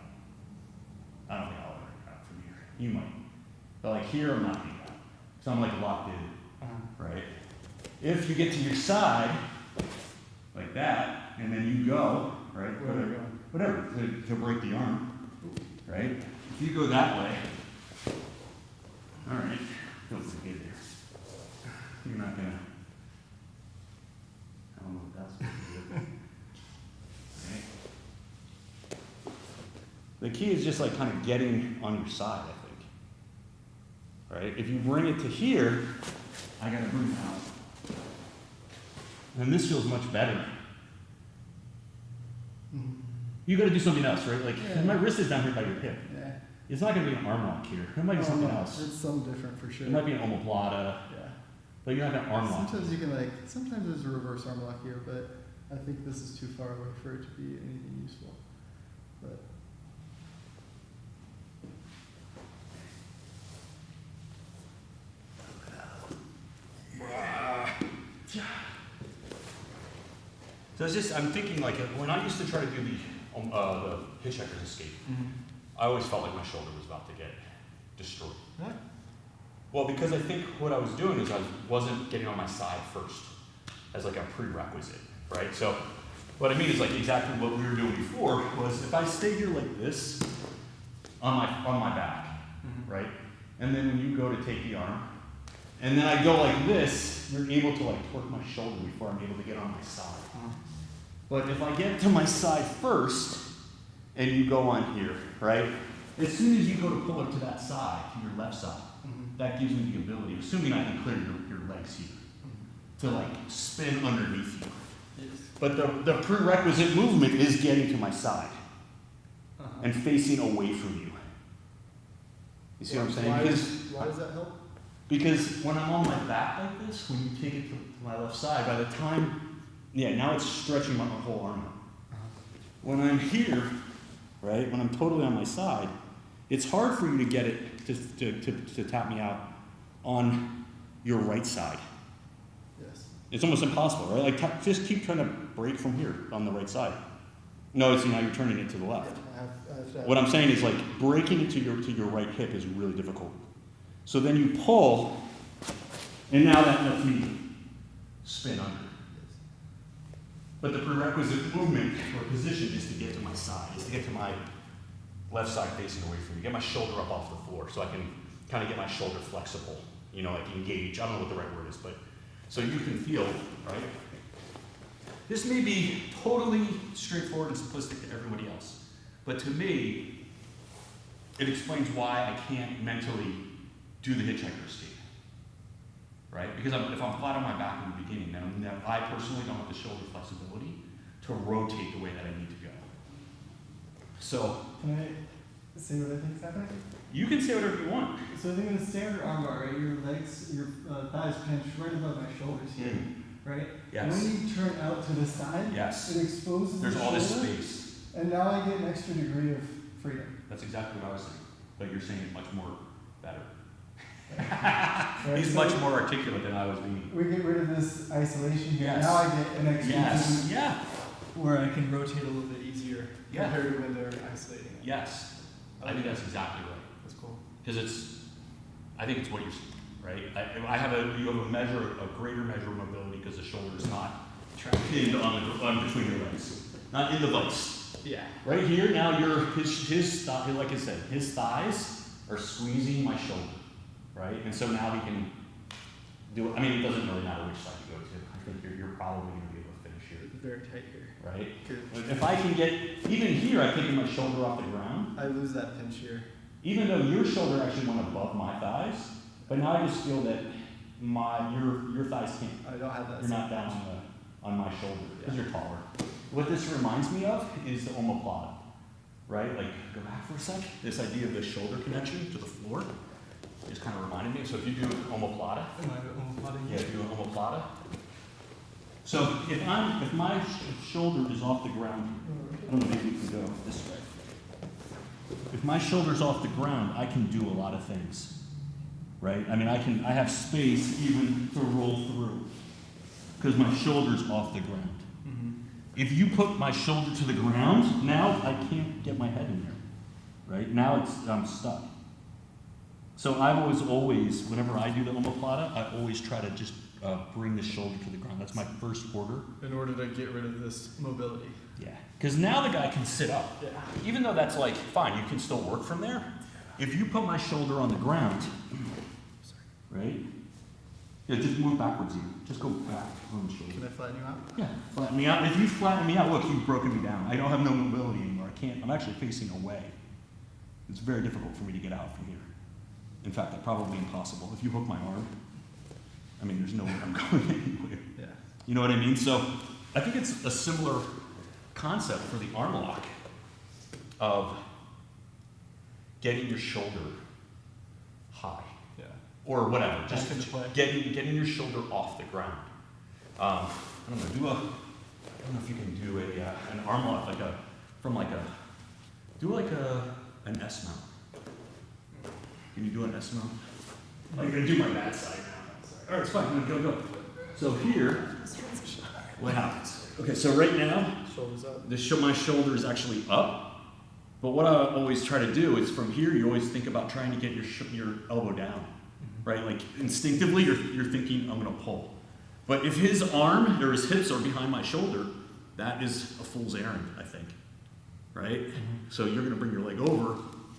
[SPEAKER 3] I don't think I'll ever get it out from here. You might. But like here, I'm not getting it out. So I'm like locked in, right? If you get to your side, like that, and then you go, right?
[SPEAKER 2] Where are you going?
[SPEAKER 3] Whatever, to break the arm, right? If you go that way, all right, feels pretty good there. You're not gonna, I don't know what that's supposed to do. Right? The key is just like kind of getting on your side, I think. Right? If you bring it to here, I gotta bring it out. And this feels much better.
[SPEAKER 2] Mm-hmm.
[SPEAKER 3] You gotta do something else, right? Like,
[SPEAKER 2] Yeah.
[SPEAKER 3] my wrist is down here by your hip.
[SPEAKER 2] Yeah.
[SPEAKER 3] It's not gonna be an arm lock here. It might be something
[SPEAKER 2] no,
[SPEAKER 3] else.
[SPEAKER 2] It's something different for sure.
[SPEAKER 3] It might be an omoplata,
[SPEAKER 2] Yeah.
[SPEAKER 3] but you're not gonna arm lock.
[SPEAKER 2] Sometimes you can like, sometimes there's a reverse arm lock here, but I think this is too far away for it to be anything useful. But
[SPEAKER 3] So it's just, I'm thinking like, when I used to try to do the hitchhiker's escape, I always felt like my shoulder was about to get destroyed.
[SPEAKER 2] yeah.
[SPEAKER 3] Well, because I think what I was doing is I wasn't getting on my side first as like a prerequisite, right? So What I mean is like exactly what we were doing before was if I stay here like this on my back, right? And then when you go to take the arm, and then I go like this, you're able to like torque my shoulder before I'm able to get on my side. But if I get to my side first, and you go on here, right? As soon as you go to pull it to that side, to your left side, that gives me the ability, assuming I can clear your legs here, to like spin underneath you.
[SPEAKER 2] Yes.
[SPEAKER 3] But the prerequisite movement is getting to my side
[SPEAKER 2] Uh-huh.
[SPEAKER 3] and facing away from you. You see what I'm saying?
[SPEAKER 2] Why does that help?
[SPEAKER 3] Because when I'm on my back like this, when you take it to my left side, by the time, now it's stretching my whole arm out. When I'm here, right, when I'm totally on my side, it's hard for you to get it to tap me out on your right side.
[SPEAKER 2] Yes.
[SPEAKER 3] It's almost impossible, right? Like just keep trying to break from here on the right side. No, see now you're turning it to the left. What I'm saying is like breaking it to your right hip is really difficult. So then you pull, and now that lets me spin under. But the prerequisite movement or position is to get to my side, is to get to my left side facing away from me, get my shoulder up off the floor so I can kind of get my shoulder flexible, like engage. I don't know what the right word is, but so you can feel, right? This may be totally straightforward and simplistic to everybody else, but to me, it explains why I can't mentally do the hitchhiker escape, right? Because if I'm flat on my back in the beginning, then I personally don't have the shoulder flexibility to rotate the way that I need to go. So,
[SPEAKER 2] Can I say what I think is happening?
[SPEAKER 3] you can say whatever you want.
[SPEAKER 2] So I think in the standard armbar, right, your legs, your thighs pinch right above my shoulders here, right?
[SPEAKER 3] Yes.
[SPEAKER 2] When you turn out to the side,
[SPEAKER 3] Yes.
[SPEAKER 2] it exposes
[SPEAKER 3] There's
[SPEAKER 2] the
[SPEAKER 3] all this
[SPEAKER 2] shoulder,
[SPEAKER 3] space.
[SPEAKER 2] and now I get an extra degree of freedom.
[SPEAKER 3] That's exactly what I was saying. But you're saying it much more better.
[SPEAKER 2] Right?
[SPEAKER 3] He's
[SPEAKER 2] So
[SPEAKER 3] much more articulate than I was being.
[SPEAKER 2] we get rid of this isolation here.
[SPEAKER 3] Yes.
[SPEAKER 2] Now I get an extra
[SPEAKER 3] Yes.
[SPEAKER 2] degree
[SPEAKER 3] Yeah.
[SPEAKER 2] where I can rotate a little bit easier
[SPEAKER 3] Yeah.
[SPEAKER 2] compared to when they're isolating it.
[SPEAKER 3] Yes. I think that's exactly right.
[SPEAKER 2] That's cool.
[SPEAKER 3] Because I think it's what you're saying, right? You have a greater measure of mobility because the shoulder is not pinned on between your legs, not in the vice.
[SPEAKER 2] Yeah.
[SPEAKER 3] Right here, now his thigh, like I said, his thighs are squeezing my shoulder, right? And so now he can do it. I mean, it doesn't really matter which side you go to. I think you're probably going to be able to finish here,
[SPEAKER 2] Very tight here.
[SPEAKER 3] right?
[SPEAKER 2] Good.
[SPEAKER 3] If I can get, even here, I taking my shoulder off the ground,
[SPEAKER 2] I lose that pinch here.
[SPEAKER 3] even though your shoulder actually went above my thighs, but now I just feel that your thighs can't.
[SPEAKER 2] I don't have that.
[SPEAKER 3] You're not down on my shoulder because you're taller. What this reminds me of is the omoplata, right? Like, go back for a sec. This idea of the shoulder connection to the floor just kind of reminded me. So if you do omoplata,
[SPEAKER 2] Am I plotting?
[SPEAKER 3] yeah, do an omoplata. So if my shoulder is off the ground, I don't know, maybe we can go this way. If my shoulder's off the ground, I can do a lot of things, right? I mean, I have space even to roll through because my shoulder's off the ground. If you put my shoulder to the ground, now I can't get my head in there, right? Now I'm stuck. So I've always, whenever I do the omoplata, I always try to just bring the shoulder to the ground. That's my first order.
[SPEAKER 2] In order to get rid of this mobility.
[SPEAKER 3] Yeah. Because now the guy can sit up.
[SPEAKER 2] Yeah.
[SPEAKER 3] Even though that's like, fine, you can still work from there. If you put my shoulder on the ground, right? Yeah, just move backwards even. Just go back on the shoulder.
[SPEAKER 2] Can I flatten you out?
[SPEAKER 3] Yeah, flatten me out. If you flatten me out, look, you've broken me down. I don't have no mobility anymore. I can't, I'm actually facing away. It's very difficult for me to get out from here. In fact, that's probably impossible. If you hook my arm, I mean, there's no way I'm going anywhere.
[SPEAKER 2] Yeah.
[SPEAKER 3] You know what I mean? So I think it's a similar concept for the arm lock of getting your shoulder high.
[SPEAKER 2] Yeah.
[SPEAKER 3] Or whatever, just
[SPEAKER 2] Back into play.
[SPEAKER 3] getting your shoulder off the ground. I don't know, I don't know if you can do an arm lock an S mount. Can you do an S mount? I'm gonna do my bad side now. All right, it's fine. Go. So here, what happens? Okay, so right now,
[SPEAKER 2] Shoulders up.
[SPEAKER 3] my shoulder is actually up. But what I always try to do is from here, you always think about trying to get your elbow down, right? Like instinctively, you're thinking, I'm gonna pull. But if his arm or his hips are behind my shoulder, that is a fool's errand, I think, right? So you're gonna bring your leg over,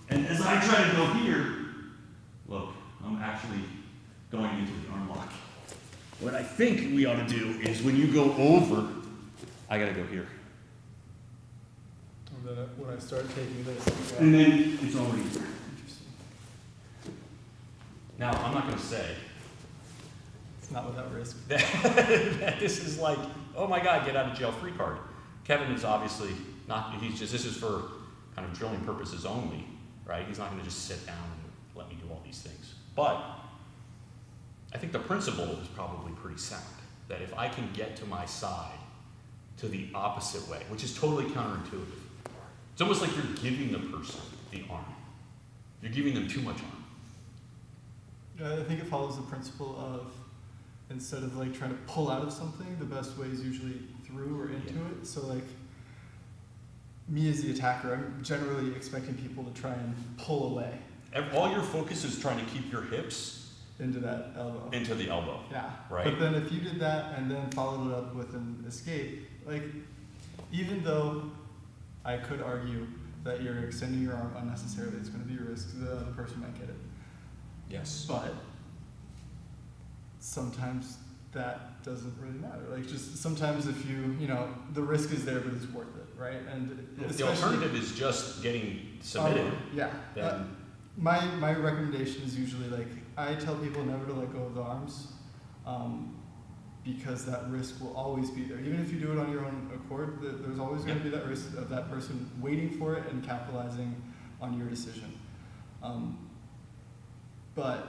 [SPEAKER 3] and as I try to go here, look, I'm actually going into the arm lock. What I think we ought to do is when you go over, I gotta go here.
[SPEAKER 2] And then when I start taking this,
[SPEAKER 3] And then it's already here.
[SPEAKER 2] interesting.
[SPEAKER 3] Now, I'm not gonna say
[SPEAKER 2] It's not without risk.
[SPEAKER 1] that this is like, oh my God, get out of jail free card. Kevin is obviously not, this is for kind of drilling purposes only, right? He's not gonna just sit down and let me do all these things. But I think the principle is probably pretty sound, that if I can get to my side to the opposite way, which is totally counterintuitive. It's almost like you're giving the person the arm. You're giving them too much arm.
[SPEAKER 2] I think it follows the principle of, instead of like trying to pull out of something, the best way is usually through or into it. So like, me as the attacker, I'm generally expecting people to try and pull away
[SPEAKER 1] All your focus is trying to keep your hips
[SPEAKER 2] into that elbow.
[SPEAKER 1] into the elbow.
[SPEAKER 2] Yeah.
[SPEAKER 1] Right.
[SPEAKER 2] But then if you did that and then followed it up with an escape, like, even though I could argue that you're extending your arm unnecessarily, it's going to be a risk, the other person might get it.
[SPEAKER 1] Yes.
[SPEAKER 2] But sometimes that doesn't really matter. Like, just sometimes if you know, the risk is there, but it's worth it, right? And
[SPEAKER 1] If the
[SPEAKER 2] especially-
[SPEAKER 1] alternative is just getting submitted,
[SPEAKER 2] yeah.
[SPEAKER 1] then
[SPEAKER 2] My recommendation is usually like, I tell people never to let go of the arms, because that risk will always be there. Even if you do it on your own accord, there's always going to be that risk of that person waiting for it and capitalizing on your decision. But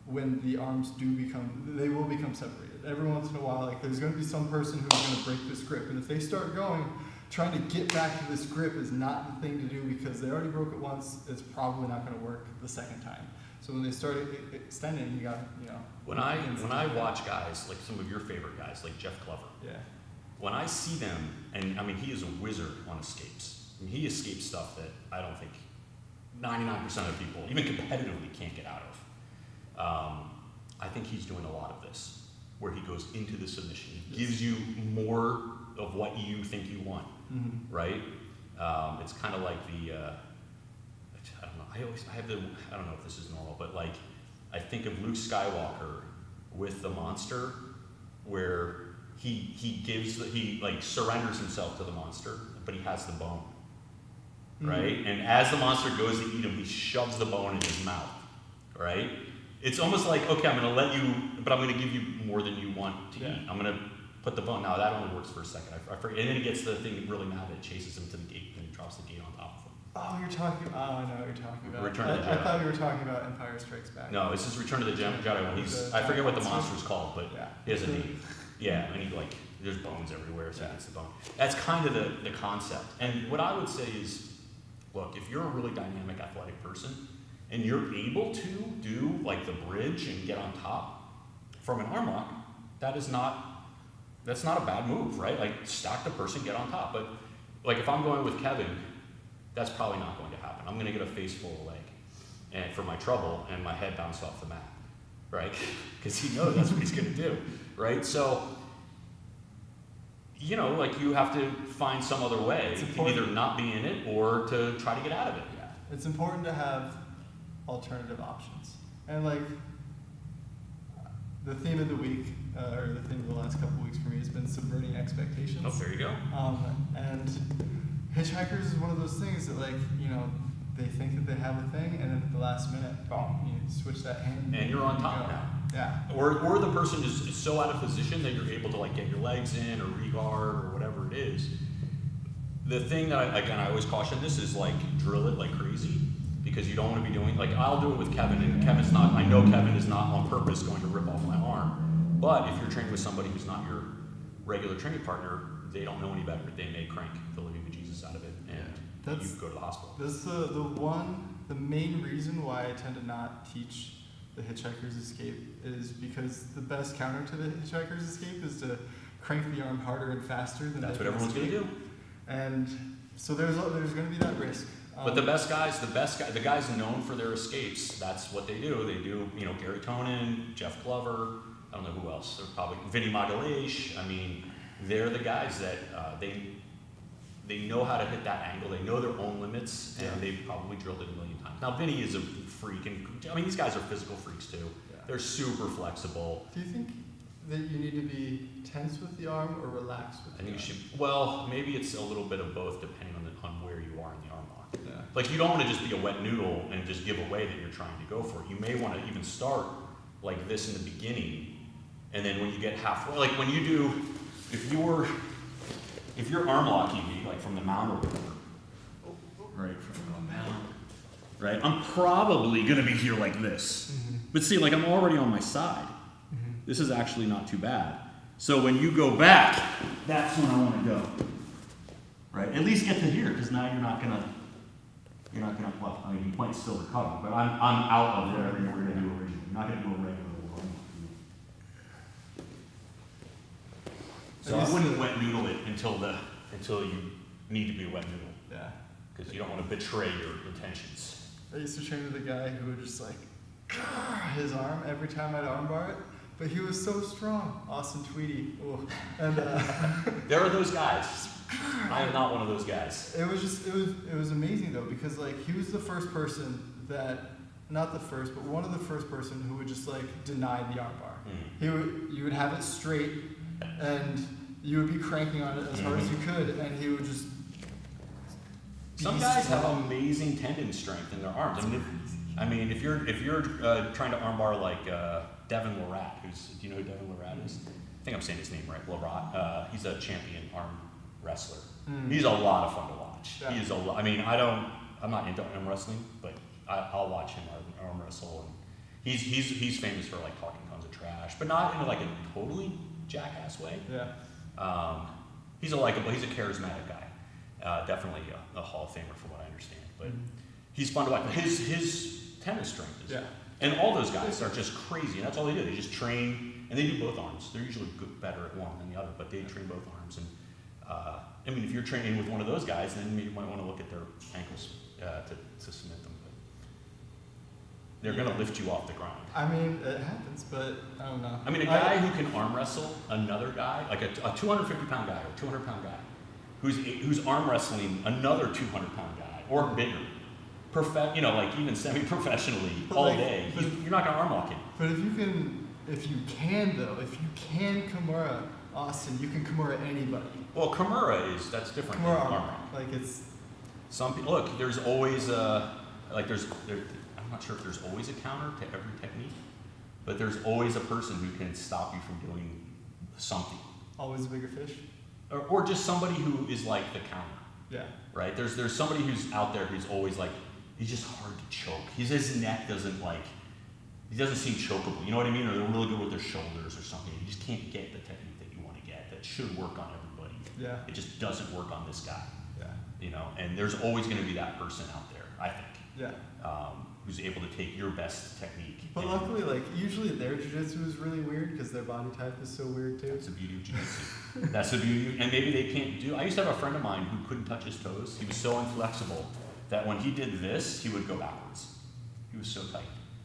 [SPEAKER 2] when the arms they will become separated. Every once in a while, like, there's going to be some person who's going to break this grip, and if they start going, trying to get back to this grip is not the thing to do, because they already broke it once. It's probably not going to work the second time. So when they start extending, you got,
[SPEAKER 1] when I watch guys, like some of your favorite guys, like Jeff Glover,
[SPEAKER 2] yeah.
[SPEAKER 1] when I see them, and I mean, he is a wizard on escapes. I mean, he escapes stuff that I don't think 99% of people, even competitively, can't get out of. I think he's doing a lot of this, where he goes into the submission. He gives you more of what you think you want, right? It's kind of like the, I don't know, I don't know if this is normal, but like, I think of Luke Skywalker with the monster, where he like surrenders himself to the monster, but he has the bone, right? And as the monster goes to eat him, he shoves the bone in his mouth, right? It's almost like, okay, I'm gonna let you, but I'm gonna give you more than you want to eat. I'm gonna put the bone, now that only works for a second, I forget, and then it gets the thing really mad that it chases him to the gate, and he drops the gate on top of him.
[SPEAKER 2] Oh, I know what you're talking about.
[SPEAKER 1] Return of the
[SPEAKER 2] I
[SPEAKER 1] Jedi.
[SPEAKER 2] thought you were talking about Empire Strikes Back.
[SPEAKER 1] No, this is Return of the Jedi when he's, I forget what the monster's called, but
[SPEAKER 2] Yeah.
[SPEAKER 1] he has a name. Yeah, and he like, there's bones everywhere, so he gets the bone. That's kind of the concept. And what I would say is, look, if you're a really dynamic athletic person, and you're able to do like the bridge and get on top from an arm lock, that's not a bad move, right? Like, stack the person, get on top. But like, if I'm going with Kevin, that's probably not going to happen. I'm gonna get a face full of leg and for my trouble, and my head bounce off the mat, right? Because he knows that's what he's gonna do, right? So, like, you have to find some other way to either not be in it or to try to get out of it.
[SPEAKER 2] Yeah, it's important to have alternative options. And like, the theme of the week, or the theme of the last couple weeks for me, has been subverting expectations.
[SPEAKER 1] Oh, there you go.
[SPEAKER 2] And hitchhikers is one of those things that, like, they think that they have a thing, and then at the last minute, boom, you switch that hand.
[SPEAKER 1] And you're on top now.
[SPEAKER 2] Yeah.
[SPEAKER 1] Or the person is so out of position that you're able to like get your legs in or regard or whatever it is. The thing that I always caution this is like drill it like crazy, because you don't want to be doing, like, I'll do it with Kevin, and I know Kevin is not on purpose going to rip off my arm, but if you're training with somebody who's not your regular training partner, they don't know any better. They may crank the living bejesus out of it, and you go to the hospital.
[SPEAKER 2] That's the main reason why I tend to not teach the hitchhiker's escape, is because the best counter to the hitchhiker's escape is to crank the arm harder and faster than
[SPEAKER 1] That's
[SPEAKER 2] they
[SPEAKER 1] what
[SPEAKER 2] can
[SPEAKER 1] everyone's going to
[SPEAKER 2] escape.
[SPEAKER 1] do.
[SPEAKER 2] And so there's going to be that risk.
[SPEAKER 1] But the guys known for their escapes, that's what they do. They do, Gary Tonin, Jeff Glover, I don't know who else. They're probably Vinny Magalhaes. I mean, they're the guys that they know how to hit that angle. They know their own limits, and
[SPEAKER 2] Yeah.
[SPEAKER 1] they've probably drilled it a million times. Now, Vinny is a freak, and I mean, these guys are physical freaks too.
[SPEAKER 2] Yeah.
[SPEAKER 1] They're super flexible.
[SPEAKER 2] Do you think that you need to be tense with the arm or relaxed with
[SPEAKER 1] I
[SPEAKER 2] the
[SPEAKER 1] think you
[SPEAKER 2] arm?
[SPEAKER 1] should. Well, maybe it's a little bit of both, depending on where you are in the arm lock.
[SPEAKER 2] Yeah.
[SPEAKER 1] Like, you don't want to just be a wet noodle and just give away that you're trying to go for it. You may want to even start like this in the beginning, and then when you get halfway, like when you do, if you're arm locking me, like from the mount or whatever, right, from the mount, right, I'm probably gonna be here like this.
[SPEAKER 2] Mm-hmm.
[SPEAKER 1] But see, like I'm already on my side.
[SPEAKER 2] Mm-hmm.
[SPEAKER 1] This is actually not too bad. So when you go back, that's when I want to go. Right? At least get to here, because now you're not gonna, well, I mean, you might still recover, but I'm out of whatever you were gonna do originally. You're not gonna do a regular one. So I wouldn't wet noodle it until you need to be a wet noodle,
[SPEAKER 2] Yeah.
[SPEAKER 1] because you don't want to betray your intentions.
[SPEAKER 2] I used to train with a guy who would just like his arm every time I'd armbar it, but he was so strong. Austin Tweedy. Ooh. And
[SPEAKER 1] There are those guys. I am not one of those guys.
[SPEAKER 2] it was amazing though, because like he was the first person that, not the first, but one of the first person who would just like deny the armbar. You would have it straight, and you would be cranking on it as hard as you could, and he would just.
[SPEAKER 1] Some
[SPEAKER 2] be
[SPEAKER 1] guys have
[SPEAKER 2] strong.
[SPEAKER 1] amazing tendon strength in their arms. I mean, if you're trying to armbar like Devin Lorat, do you know who Devin Lorat is? I think I'm saying his name right. Lorat. He's a champion arm wrestler. He's a lot of fun to watch.
[SPEAKER 2] Yeah.
[SPEAKER 1] He is a lot. I mean, I'm not into arm wrestling, but I'll watch him arm wrestle, and he's famous for like talking tons of trash, but not in like a totally jackass way.
[SPEAKER 2] Yeah.
[SPEAKER 1] He's a likable, he's a charismatic guy. Definitely a Hall of Famer from what I understand. But he's fun to watch. But his tennis strength is.
[SPEAKER 2] Yeah.
[SPEAKER 1] And all those guys are just crazy, and that's all they do. They just train, and they do both arms. They're usually better at one than the other, but they train both arms. And I mean, if you're training with one of those guys, then you might want to look at their ankles to submit them. But they're going to lift you off the ground.
[SPEAKER 2] I mean, it happens, but I don't know.
[SPEAKER 1] I mean, a guy who can arm wrestle another guy, like a 250-pound guy or 200-pound guy, who's arm wrestling another 200-pound guy or bigger, like even semi-professionally
[SPEAKER 2] But
[SPEAKER 1] all
[SPEAKER 2] like-
[SPEAKER 1] day,
[SPEAKER 2] but-
[SPEAKER 1] you're not gonna arm lock him.
[SPEAKER 2] But if you can Kimura Austin, you can Kimura anybody.
[SPEAKER 1] Well, Kimura that's different than
[SPEAKER 2] Kimura
[SPEAKER 1] arm
[SPEAKER 2] arm.
[SPEAKER 1] lock.
[SPEAKER 2] Like it's.
[SPEAKER 1] Some people look. There's always I'm not sure if there's always a counter to every technique, but there's always a person who can stop you from doing something,
[SPEAKER 2] Always a bigger fish.
[SPEAKER 1] or just somebody who is like the counter.
[SPEAKER 2] Yeah.
[SPEAKER 1] Right? There's somebody who's out there who's always like, he's just hard to choke. His neck doesn't he doesn't seem chokeable. You know what I mean? Or they're really good with their shoulders or something. You just can't get the technique that you want to get. That should work on everybody.
[SPEAKER 2] Yeah.
[SPEAKER 1] It just doesn't work on this guy.
[SPEAKER 2] Yeah.
[SPEAKER 1] You know? And there's always going to be that person out there, I think,
[SPEAKER 2] Yeah.
[SPEAKER 1] who's able to take your best technique.
[SPEAKER 2] But
[SPEAKER 1] and
[SPEAKER 2] luckily, like usually their jiu-jitsu is really weird because their body type is so weird too.
[SPEAKER 1] That's the beauty of jiu-jitsu. That's the beauty. And maybe they can't do. I used to have a friend of mine who couldn't touch his toes. He was so inflexible that when he did this, he would go backwards. He was so tight.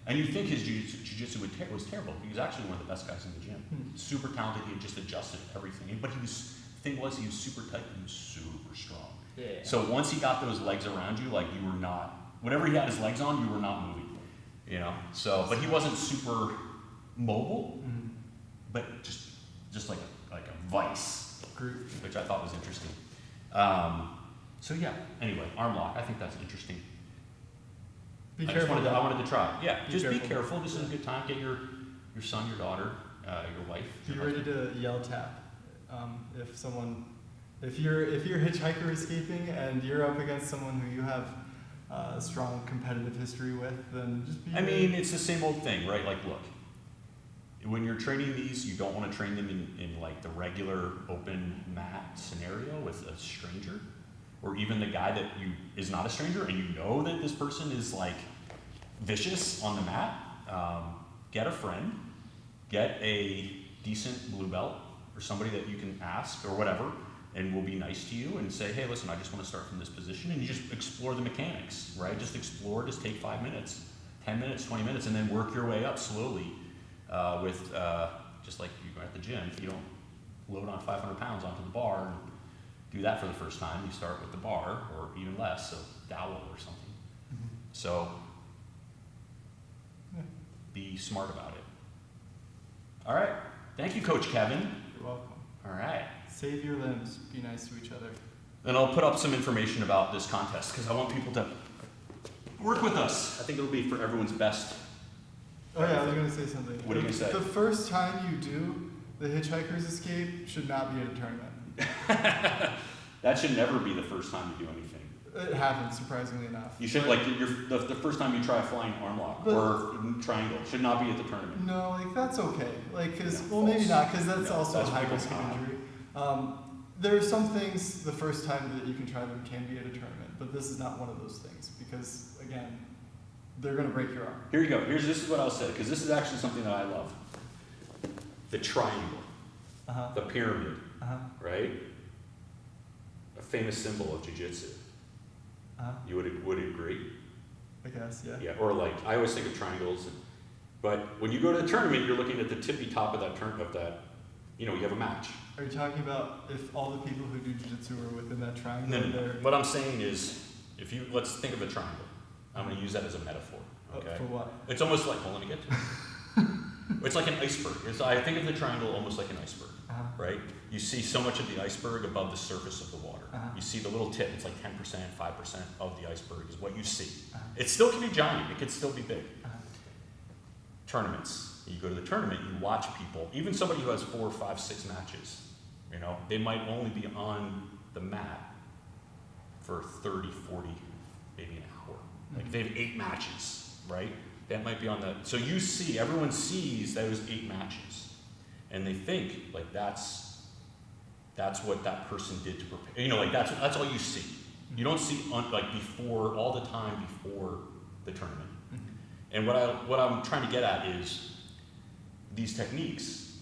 [SPEAKER 1] And you'd think his jiu-jitsu was terrible. He was actually one of the best guys in the gym. Super talented. He had just adjusted everything. But the thing was, he was super tight and he was super strong.
[SPEAKER 2] Yeah.
[SPEAKER 1] So once he got those legs around you, like you were not, whatever he had his legs on, you were not moving. You know? So, but he wasn't super mobile, but just like a vice,
[SPEAKER 2] Group.
[SPEAKER 1] which I thought was interesting. So yeah, anyway, arm lock, I think that's interesting.
[SPEAKER 2] Be
[SPEAKER 1] I
[SPEAKER 2] careful.
[SPEAKER 1] wanted to try. Yeah,
[SPEAKER 2] Be
[SPEAKER 1] just be
[SPEAKER 2] careful.
[SPEAKER 1] careful. This is a good time. Get your son, your daughter, your wife.
[SPEAKER 2] Be
[SPEAKER 1] your
[SPEAKER 2] ready
[SPEAKER 1] husband.
[SPEAKER 2] to yell tap if you're hitchhiker escaping and you're up against someone who you have a strong competitive history with, then just be.
[SPEAKER 1] I mean, it's the same old thing, right? Like, look, when you're training these, you don't want to train them in like the regular open mat scenario with a stranger, or even the guy that is not a stranger, and you know that this person is like vicious on the mat. Get a friend, get a decent blue belt, or somebody that you can ask or whatever, and will be nice to you and say, hey, listen, I just want to start from this position, and you just explore the mechanics, right? Just take 5 minutes, 10 minutes, 20 minutes, and then work your way up slowly with, just like you go at the gym.
[SPEAKER 3] load on 500 pounds onto the bar and do that for the first time. You start with the bar, or even less, so dowel or something.
[SPEAKER 2] Mhm.
[SPEAKER 3] So
[SPEAKER 2] Yeah.
[SPEAKER 3] be smart about it. All right. Thank you, Coach Kevin.
[SPEAKER 2] You're welcome.
[SPEAKER 3] All right.
[SPEAKER 2] Save your limbs. Be nice to each other.
[SPEAKER 3] And I'll put up some information about this contest because I want people to work with us. I think it'll be for everyone's best.
[SPEAKER 2] Oh yeah, I was gonna say something.
[SPEAKER 3] What are you gonna say?
[SPEAKER 2] The first time you do the Hitchhiker's Escape should not be at a tournament.
[SPEAKER 3] That should never be the first time you do anything.
[SPEAKER 2] It happens, surprisingly enough.
[SPEAKER 3] You should,
[SPEAKER 2] But-
[SPEAKER 3] like, the first time you try a flying arm lock
[SPEAKER 2] But-
[SPEAKER 3] or triangle should not be at the tournament.
[SPEAKER 2] No, like that's okay. Like, cause
[SPEAKER 3] No,
[SPEAKER 2] well, maybe
[SPEAKER 3] false.
[SPEAKER 2] not, cause that's
[SPEAKER 3] No,
[SPEAKER 2] also
[SPEAKER 3] that's
[SPEAKER 2] a high
[SPEAKER 3] people
[SPEAKER 2] risk of
[SPEAKER 3] count.
[SPEAKER 2] injury. There are some things the first time that you can try them can be at a tournament, but this is not one of those things because again, they're gonna break your arm.
[SPEAKER 3] Here you go. This is what I'll say, because this is actually something that I love. The triangle,
[SPEAKER 2] Uh huh.
[SPEAKER 3] the pyramid,
[SPEAKER 2] Uh huh.
[SPEAKER 3] right? A famous symbol of jiu-jitsu.
[SPEAKER 2] Uh huh.
[SPEAKER 3] You would agree?
[SPEAKER 2] I guess, yeah.
[SPEAKER 3] Yeah, or like, I always think of triangles, but when you go to the tournament, you're looking at the tippy top of that, you have a match.
[SPEAKER 2] Are you talking about if all the people who do jiu-jitsu are within that triangle?
[SPEAKER 3] No.
[SPEAKER 2] They're
[SPEAKER 3] What I'm saying is, let's think of a triangle. I'm going to use that as a metaphor. Okay.
[SPEAKER 2] for what?
[SPEAKER 3] It's almost like, let me get to it. It's like an iceberg. I think of the triangle almost like an iceberg,
[SPEAKER 2] Uh-huh.
[SPEAKER 3] right? You see so much of the iceberg above the surface of the water.
[SPEAKER 2] Uh-huh.
[SPEAKER 3] You see the little tip. It's like 10%, 5% of the iceberg is what you see.
[SPEAKER 2] Uh-huh.
[SPEAKER 3] It still can be giant. It can still be big.
[SPEAKER 2] Uh-huh.
[SPEAKER 3] Tournaments. You go to the tournament, you watch people, even somebody who has 4, 5, 6 matches, they might only be on the mat for 30, 40, maybe an hour. Like if they have 8 matches, right? That might be on the, so everyone sees those 8 matches and they think like that's what that person did to prepare, like that's all you see. You don't see before, all the time before the tournament. And what I'm trying to get at is these techniques.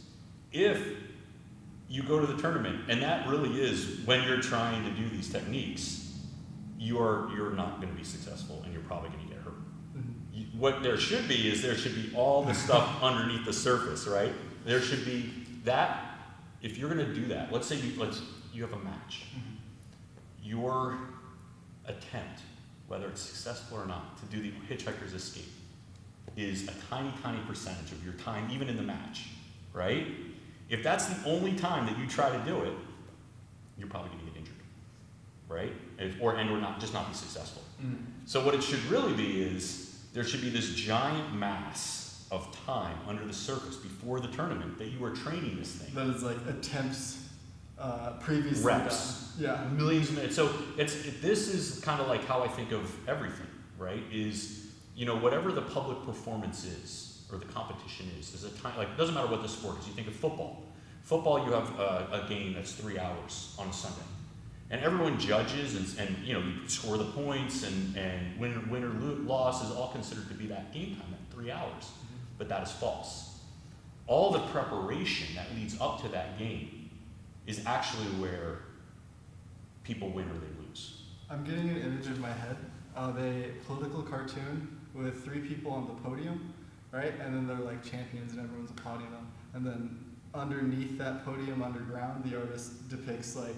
[SPEAKER 3] If you go to the tournament, and that really is when you're trying to do these techniques, you're not going to be successful, and you're probably going to get hurt. What there should be all the stuff underneath the surface, right? There should be that. If you're going to do that, let's say you have a match. Your attempt, whether it's successful or not, to do the Hitchhiker's Escape is a tiny, tiny percentage of your time, even in the match, right? If that's the only time that you try to do it, you're probably going to get injured, right? Or not be successful. So what it should really be is there should be this giant mass of time under the surface before the tournament that you are training this thing.
[SPEAKER 2] That is like attempts previously
[SPEAKER 3] Reps.
[SPEAKER 2] done. Yeah.
[SPEAKER 3] Millions of minutes. So this is kind of like how I think of everything, right? Is, whatever the public performance is, or the competition is a time, like, it doesn't matter what the sport is. You think of football. Football, you have a game that's 3 hours on a Sunday. And everyone judges and you score the points and win or loss is all considered to be that game time, that 3 hours. But that is false. All the preparation that leads up to that game is actually where people win or they lose.
[SPEAKER 2] I'm getting an image in my head of a political cartoon with 3 people on the podium, right? And then they're like champions and everyone's applauding them. And then underneath that podium underground, the artist depicts like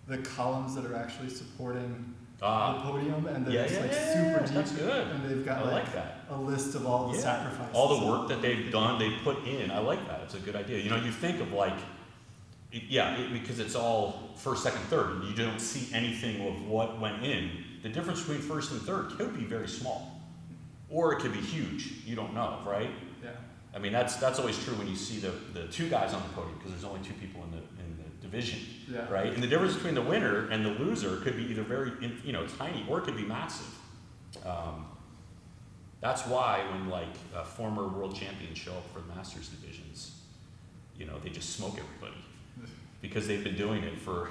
[SPEAKER 2] the columns that are actually supporting the podium, and they're just super deep.
[SPEAKER 3] That's good.
[SPEAKER 2] And they've got
[SPEAKER 3] I like that.
[SPEAKER 2] a list of all the sacrifices.
[SPEAKER 3] All the work that they've done, they put in. I like that. It's a good idea. You think of because it's all first, second, third, and you don't see anything of what went in. The difference between first and third could be very small, or it could be huge. You don't know, right?
[SPEAKER 2] Yeah.
[SPEAKER 3] I mean, that's always true when you see the 2 guys on the podium, because there's only 2 people in the division,
[SPEAKER 2] Yeah.
[SPEAKER 3] right? And the difference between the winner and the loser could be either very, tiny, or it could be massive. That's why when former world champions show up for the Masters divisions, they just smoke everybody, because they've been doing it for.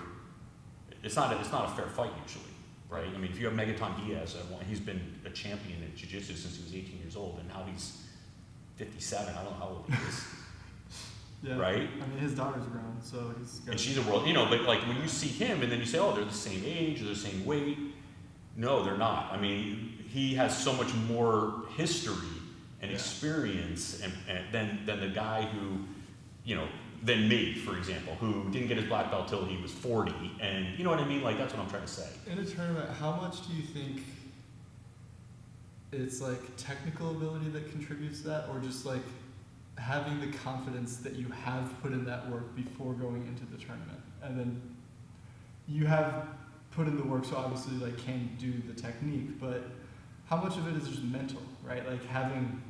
[SPEAKER 3] It's not a fair fight usually, right? I mean, if you have Megaton Diaz, he's been a champion in jiu-jitsu since he was 18 years old, and now he's 57. I don't know how old he is.
[SPEAKER 2] Yeah.
[SPEAKER 3] Right?
[SPEAKER 2] I mean, his daughter's grown, so he's got.
[SPEAKER 3] And she's a world, but when you see him and then you say, oh, they're the same age, they're the same weight. No, they're not. I mean, he has so much more history and experience and than the guy who, than me, for example, who didn't get his black belt till he was 40, and you know what I mean? Like, that's what I'm trying to say.
[SPEAKER 2] In a tournament, how much do you think it's like technical ability that contributes to that, or just like having the confidence that you have put in that work before going into the tournament, and then you have put in the work, so obviously like can do the technique, but how much of it is just mental, right? Like having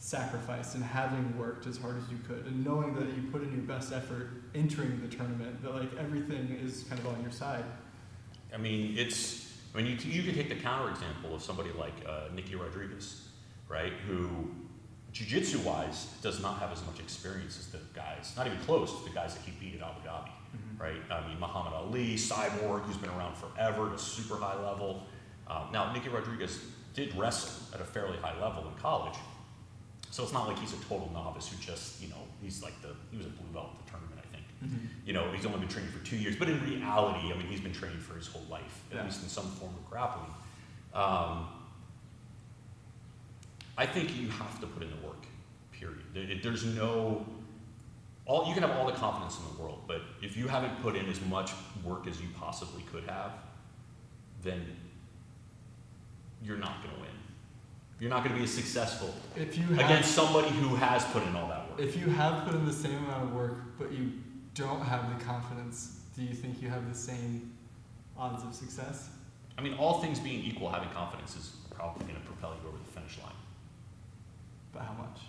[SPEAKER 2] sacrificed and having worked as hard as you could, and knowing that you put in your best effort entering the tournament, that like everything is kind of on your side.
[SPEAKER 3] I mean, you could take the counter example of somebody like Nicky Rodriguez, right? Who, jiu-jitsu wise, does not have as much experience as the guys, not even close to the guys that he beat at Abu Dhabi, right? I mean, Muhammad Ali, Cyborg, who's been around forever at a super high level. Now, Nicky Rodriguez did wrestle at a fairly high level in college, so it's not like he's a total novice who just, he was a blue belt at the tournament, I think. He's only been training for 2 years, but in reality, I mean, he's been training for his whole life, at least in some form of grappling. I think you have to put in the work, period. There's no, you can have all the confidence in the world, but if you haven't put in as much work as you possibly could have, then you're not going to win. You're not going to be as successful against somebody who has put in all that work.
[SPEAKER 2] If you have put in the same amount of work, but you don't have the confidence, do you think you have the same odds of success?
[SPEAKER 3] I mean, all things being equal, having confidence is probably going to propel you over the finish line.
[SPEAKER 2] But how much?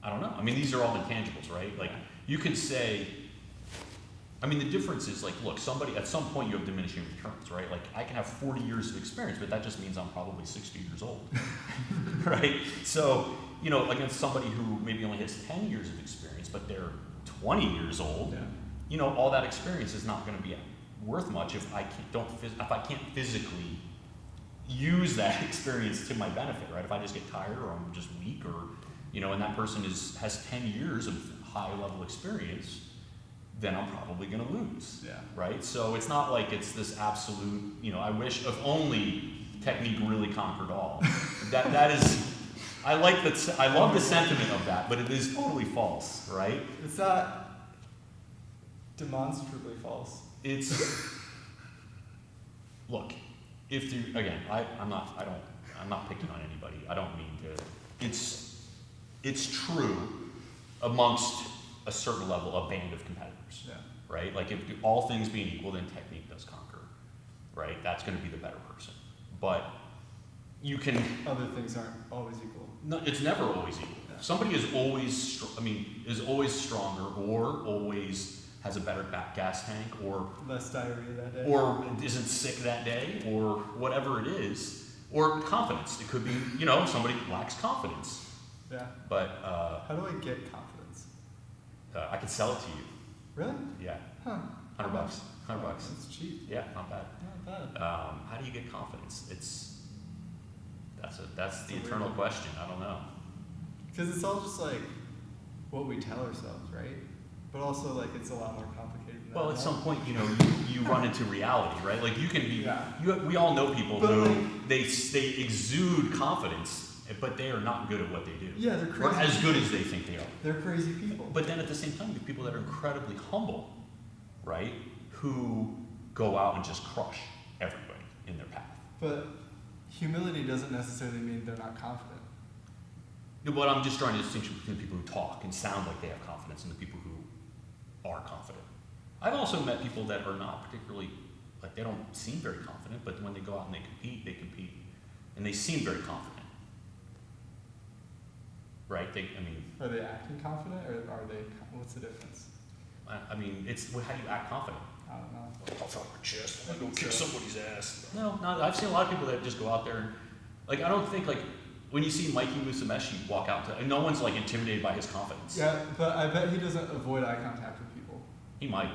[SPEAKER 3] I don't know. I mean, these are all intangibles, right? Like, you could say, I mean, the difference is like, look, at some point you have diminishing returns, right? Like, I can have 40 years of experience, but that just means I'm probably 60 years old, right? So, against somebody who maybe only has 10 years of experience, but they're 20 years old, all that experience is not going to be worth much if I can't physically use that experience to my benefit, right? If I just get tired or I'm just weak, or and that person has 10 years of high level experience, then I'm probably going to lose, right? So it's not like it's this absolute, I wish if only technique really conquered all. that is, I love the sentiment of that, but it is totally false, right?
[SPEAKER 2] It's not demonstrably false.
[SPEAKER 3] Look, I'm not picking on anybody. I don't mean to. It's true amongst a certain level, a band of competitors, right? Like, if all things being equal, then technique does conquer, right? That's going to be the better person. But you can.
[SPEAKER 2] Other things aren't always equal.
[SPEAKER 3] No, it's never always equal. Somebody is always, is always stronger, or always has a better gas tank, or
[SPEAKER 2] less diarrhea that day,
[SPEAKER 3] or isn't sick that day, or whatever it is, or confidence. It could be, somebody lacks confidence.
[SPEAKER 2] Yeah.
[SPEAKER 3] But
[SPEAKER 2] how do I get confidence?
[SPEAKER 3] I can sell it to you.
[SPEAKER 2] Really?
[SPEAKER 3] Yeah.
[SPEAKER 2] Huh.
[SPEAKER 3] $100. $100.
[SPEAKER 2] That's cheap.
[SPEAKER 3] Yeah, not bad.
[SPEAKER 2] Not bad.
[SPEAKER 3] How do you get confidence? That's the eternal question. I don't know.
[SPEAKER 2] Because it's all just like what we tell ourselves, right? But also like it's a lot more complicated than that.
[SPEAKER 3] Well, at some point, you run into reality, right? Like, you can be. We all know people who they exude confidence, but they are not good at what they do.
[SPEAKER 2] Yeah, they're crazy.
[SPEAKER 3] Or as good as they think they are.
[SPEAKER 2] They're crazy people.
[SPEAKER 3] But then at the same time, you have people that are incredibly humble, right? Who go out and just crush everybody in their path.
[SPEAKER 2] But humility doesn't necessarily mean they're not confident.
[SPEAKER 3] But I'm just trying to distinguish between the people who talk and sound like they have confidence and the people who are confident. I've also met people that are not particularly, like, they don't seem very confident, but when they go out and they compete, and they seem very confident. Right?
[SPEAKER 2] Are they acting confident, or are they? What's the difference?
[SPEAKER 3] I mean, it's how do you act confident?
[SPEAKER 2] I don't know.
[SPEAKER 3] Puff out my chest, I'm gonna kick somebody's ass. No, I've seen a lot of people that just go out there and, like, I don't think, like, when you see Mikey Musumeci walk out and no one's like intimidated by his confidence.
[SPEAKER 2] Yeah, but I bet he doesn't avoid eye contact with people.
[SPEAKER 3] He might.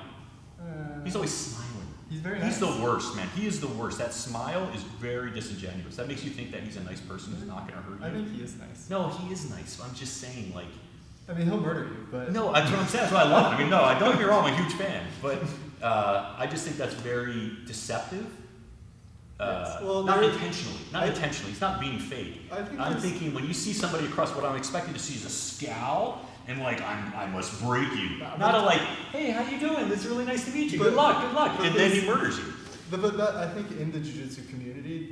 [SPEAKER 3] He's always smiling.
[SPEAKER 2] He's very nice.
[SPEAKER 3] He's the worst, man. He is the worst. That smile is very disingenuous. That makes you think that he's a nice person who's not going to hurt you.
[SPEAKER 2] I think he is nice.
[SPEAKER 3] No, he is nice. I'm just saying, like.
[SPEAKER 2] I mean, he'll murder you, but.
[SPEAKER 3] No, that's what I'm saying. That's why I love him. I mean, no, don't get me wrong. I'm a huge fan, but I just think that's very deceptive.
[SPEAKER 2] Yes. Well,
[SPEAKER 3] not intentionally. Not intentionally. He's not being fake.
[SPEAKER 2] I think
[SPEAKER 3] I'm thinking when you see somebody across, what I'm expecting to see is a scowl and like I must break you. Not a like, hey, how you doing? It's really nice to meet you.
[SPEAKER 2] But-
[SPEAKER 3] Good luck,
[SPEAKER 2] but
[SPEAKER 3] and then
[SPEAKER 2] this-
[SPEAKER 3] he murders you.
[SPEAKER 2] But that, I think in the jiu-jitsu community,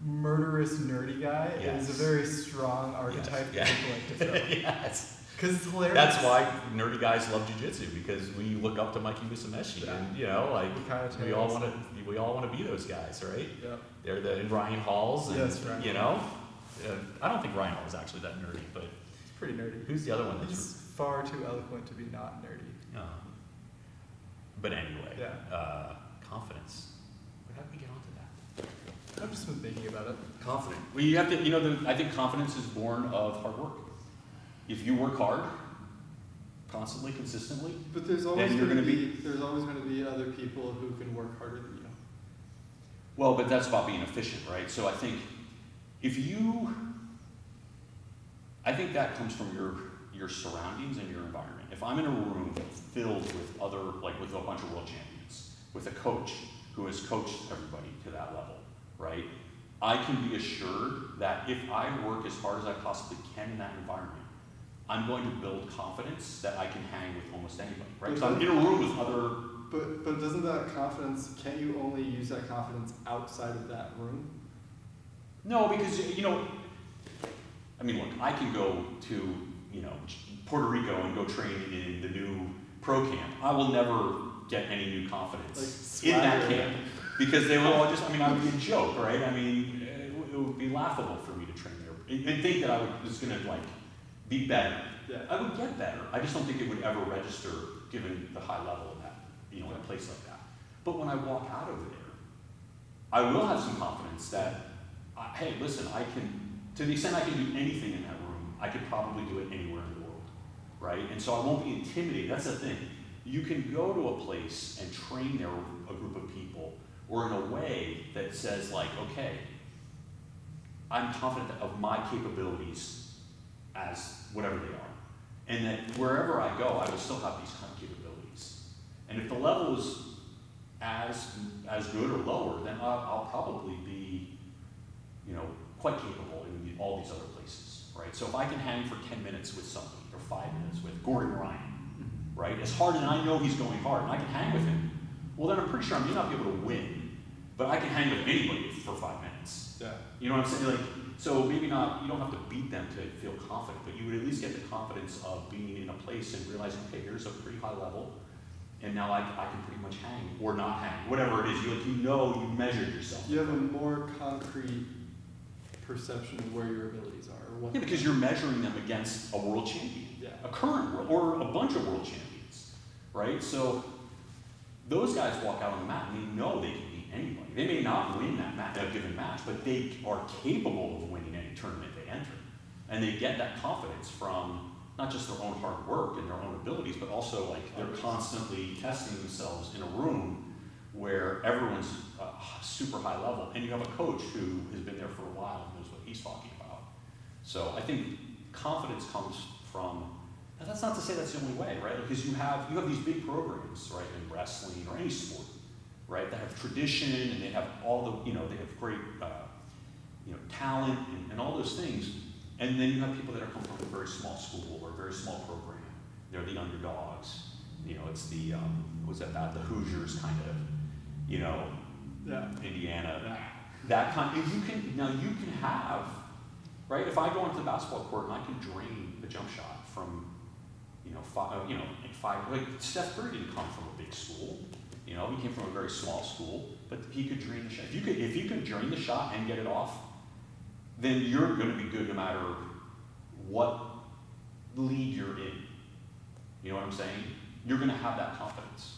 [SPEAKER 2] the murderous nerdy guy
[SPEAKER 3] Yes.
[SPEAKER 2] is a very strong archetype
[SPEAKER 3] Yes.
[SPEAKER 2] that people like to fill.
[SPEAKER 3] Yes.
[SPEAKER 2] Because it's hilarious.
[SPEAKER 3] That's why nerdy guys love jujitsu, because we look up to Mikey Musumeci,
[SPEAKER 2] Yeah.
[SPEAKER 3] and you know, like
[SPEAKER 2] We kinda
[SPEAKER 3] we all
[SPEAKER 2] terrorize.
[SPEAKER 3] want to be those guys, right?
[SPEAKER 2] Yep.
[SPEAKER 3] They're the Ryan Halls, and
[SPEAKER 2] Yes, Ryan
[SPEAKER 3] you know, I don't think Ryan Hall is actually that nerdy, but
[SPEAKER 2] It's pretty nerdy.
[SPEAKER 3] who's the other one that's?
[SPEAKER 2] He's far too eloquent to be not nerdy.
[SPEAKER 3] But anyway,
[SPEAKER 2] Yeah.
[SPEAKER 3] confidence. How did we get onto that?
[SPEAKER 2] I've just been thinking about it.
[SPEAKER 3] Confident. Well, you have to, you know, I think confidence is born of hard work. If you work hard, constantly, consistently,
[SPEAKER 2] But there's always
[SPEAKER 3] Then you're
[SPEAKER 2] going to
[SPEAKER 3] gonna
[SPEAKER 2] be there's always going to be other people who can work harder than you.
[SPEAKER 3] well, but that's about being efficient, right? So I think I think that comes from your surroundings and your environment. If I'm in a room filled with with a bunch of world champions, with a coach who has coached everybody to that level, right? I can be assured that if I work as hard as I possibly can in that environment, I'm going to build confidence that I can hang with almost anybody, right? Because I'm in a room with other.
[SPEAKER 2] But doesn't that confidence, can't you only use that confidence outside of that room?
[SPEAKER 3] No, because, you know, I mean, look, I can go to, you know, Puerto Rico and go train in the new pro camp. I will never get any new confidence
[SPEAKER 2] Like
[SPEAKER 3] in that
[SPEAKER 2] swagger.
[SPEAKER 3] camp because they will all just, I mean, I would be a joke, right? I mean, it would be laughable for me to train there and think that I was going to, like, be better.
[SPEAKER 2] Yeah.
[SPEAKER 3] I would get better. I just don't think it would ever register given the high level of that, you know, in a place like that. But when I walk out of there, I will have some confidence that, hey, listen, to the extent I can do anything in that room, I could probably do it anywhere in the world, right? And so I won't be intimidated. That's the thing. You can go to a place and train there a group of people, or in a way that says like, okay, I'm confident of my capabilities as whatever they are. And that wherever I go, I will still have these kind of capabilities. And if the level is as good or lower, then I'll probably be, you know, quite capable in all these other places, right? So if I can hang for 10 minutes with somebody, or 5 minutes with Gordon Ryan, right? As hard, and I know he's going hard, and I can hang with him, well then I'm pretty sure I may not be able to win, but I can hang with anybody for 5 minutes.
[SPEAKER 2] Yeah.
[SPEAKER 3] You know what I'm saying? Like, so maybe not, you don't have to beat them to feel confident, but you would at least get the confidence of being in a place and realizing, okay, here's a pretty high level, and now I can pretty much hang, or not hang, whatever it is. You measured yourself.
[SPEAKER 2] You have a more concrete perception of where your abilities are. Or what
[SPEAKER 3] Yeah, because you're measuring them against a world champion,
[SPEAKER 2] Yeah.
[SPEAKER 3] a current world, or a bunch of world champions, right? So those guys walk out on the mat and they know they can beat anybody. They may not win that given match, but they are capable of winning any tournament they enter. And they get that confidence from not just their own hard work and their own abilities, but also like they're constantly testing themselves in a room where everyone's super high level, and you have a coach who has been there for a while and knows what he's talking about. So I think confidence comes from, now that's not to say that's the only way, right? Because you have these big programs, right, in wrestling or any sport, right, that have tradition and they have all the, they have great, talent and all those things. And then you have people that are coming from a very small school or a very small program. They're the underdogs. It's the, the Hoosiers kind of,
[SPEAKER 2] Yeah.
[SPEAKER 3] Indiana.
[SPEAKER 2] Yeah.
[SPEAKER 3] That kind, you can have, right? If I go onto the basketball court and I can drain the jump shot from, like Steph Curry didn't come from a big school. He came from a very small school, but he could drain the shot. If you can drain the shot and get it off, then you're going to be good no matter what league you're in. You know what I'm saying? You're going to have that confidence.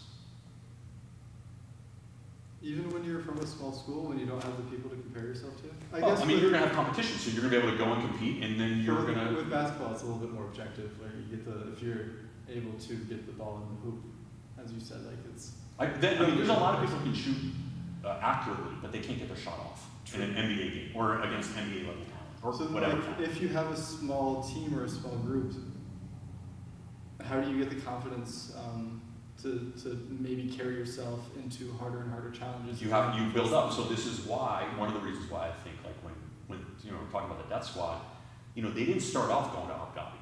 [SPEAKER 2] Even when you're from a small school, when you don't have the people to compare yourself to?
[SPEAKER 3] You're going to have competition, so you're going to be able to go and compete, and then you're going to...
[SPEAKER 2] With basketball, it's a little bit more objective, where you get if you're able to get the ball in the hoop, as you said, like it's...
[SPEAKER 3] there's a lot of people who can shoot accurately, but they can't get their shot off in an NBA game, or against NBA level talent, or
[SPEAKER 2] So
[SPEAKER 3] whatever.
[SPEAKER 2] like, if you have a small team or a small group, how do you get the confidence to maybe carry yourself into harder and harder challenges?
[SPEAKER 3] You build up. So this is why, one of the reasons why I think, like when we're talking about the death squad, they didn't start off going to Abu Dhabi.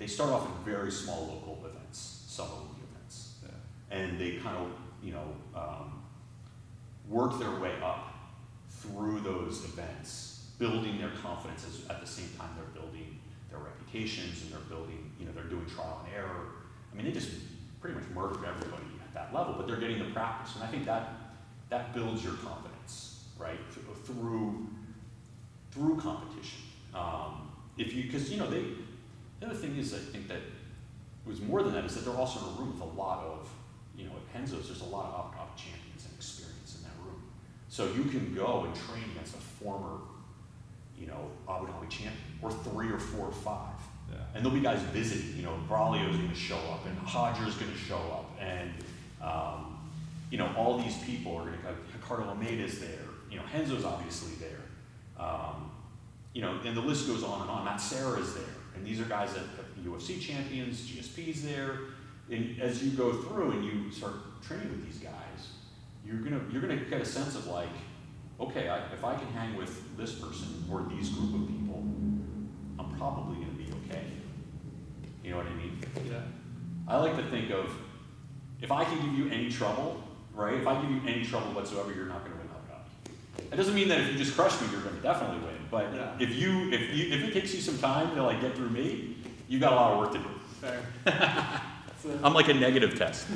[SPEAKER 1] they start off at very small local events, summer league events, and they kind of, work their way up through those events, building their confidence at the same time they're building their reputations and they're building, they're doing trial and error. I mean, they just pretty much murdered everybody at that level, but they're getting the practice, and I think that builds your confidence, right, through competition. Because the other thing is, I think that it was more than that, is that they're also in a room with a lot of, at Henzo's, there's a lot of up champions and experience in that room. So you can go and train against a former, Abu Dhabi champion, or 3 or 4 or 5.
[SPEAKER 3] Yeah.
[SPEAKER 1] And there'll be guys visiting, Braulio's gonna show up, and Hodger's gonna show up, and, all these people are gonna go, Ricardo Almeida's there, Henzo's obviously there. And the list goes on and on. Matt Serra's there, and these are guys that UFC champions, GSP's there. And as you go through and you start training with these guys, you're gonna get a sense of like, okay, if I can hang with this person or these group of people, I'm probably gonna be okay. You know what I mean?
[SPEAKER 3] Yeah.
[SPEAKER 1] I like to think of, if I can give you any trouble, right? If I give you any trouble whatsoever, you're not gonna win Abu Dhabi. That doesn't mean that if you just crush me, you're gonna definitely win. But
[SPEAKER 3] Yeah.
[SPEAKER 1] if it takes you some time to like get through me, you've got a lot of work to do.
[SPEAKER 2] Fair.
[SPEAKER 1] I'm like a negative test.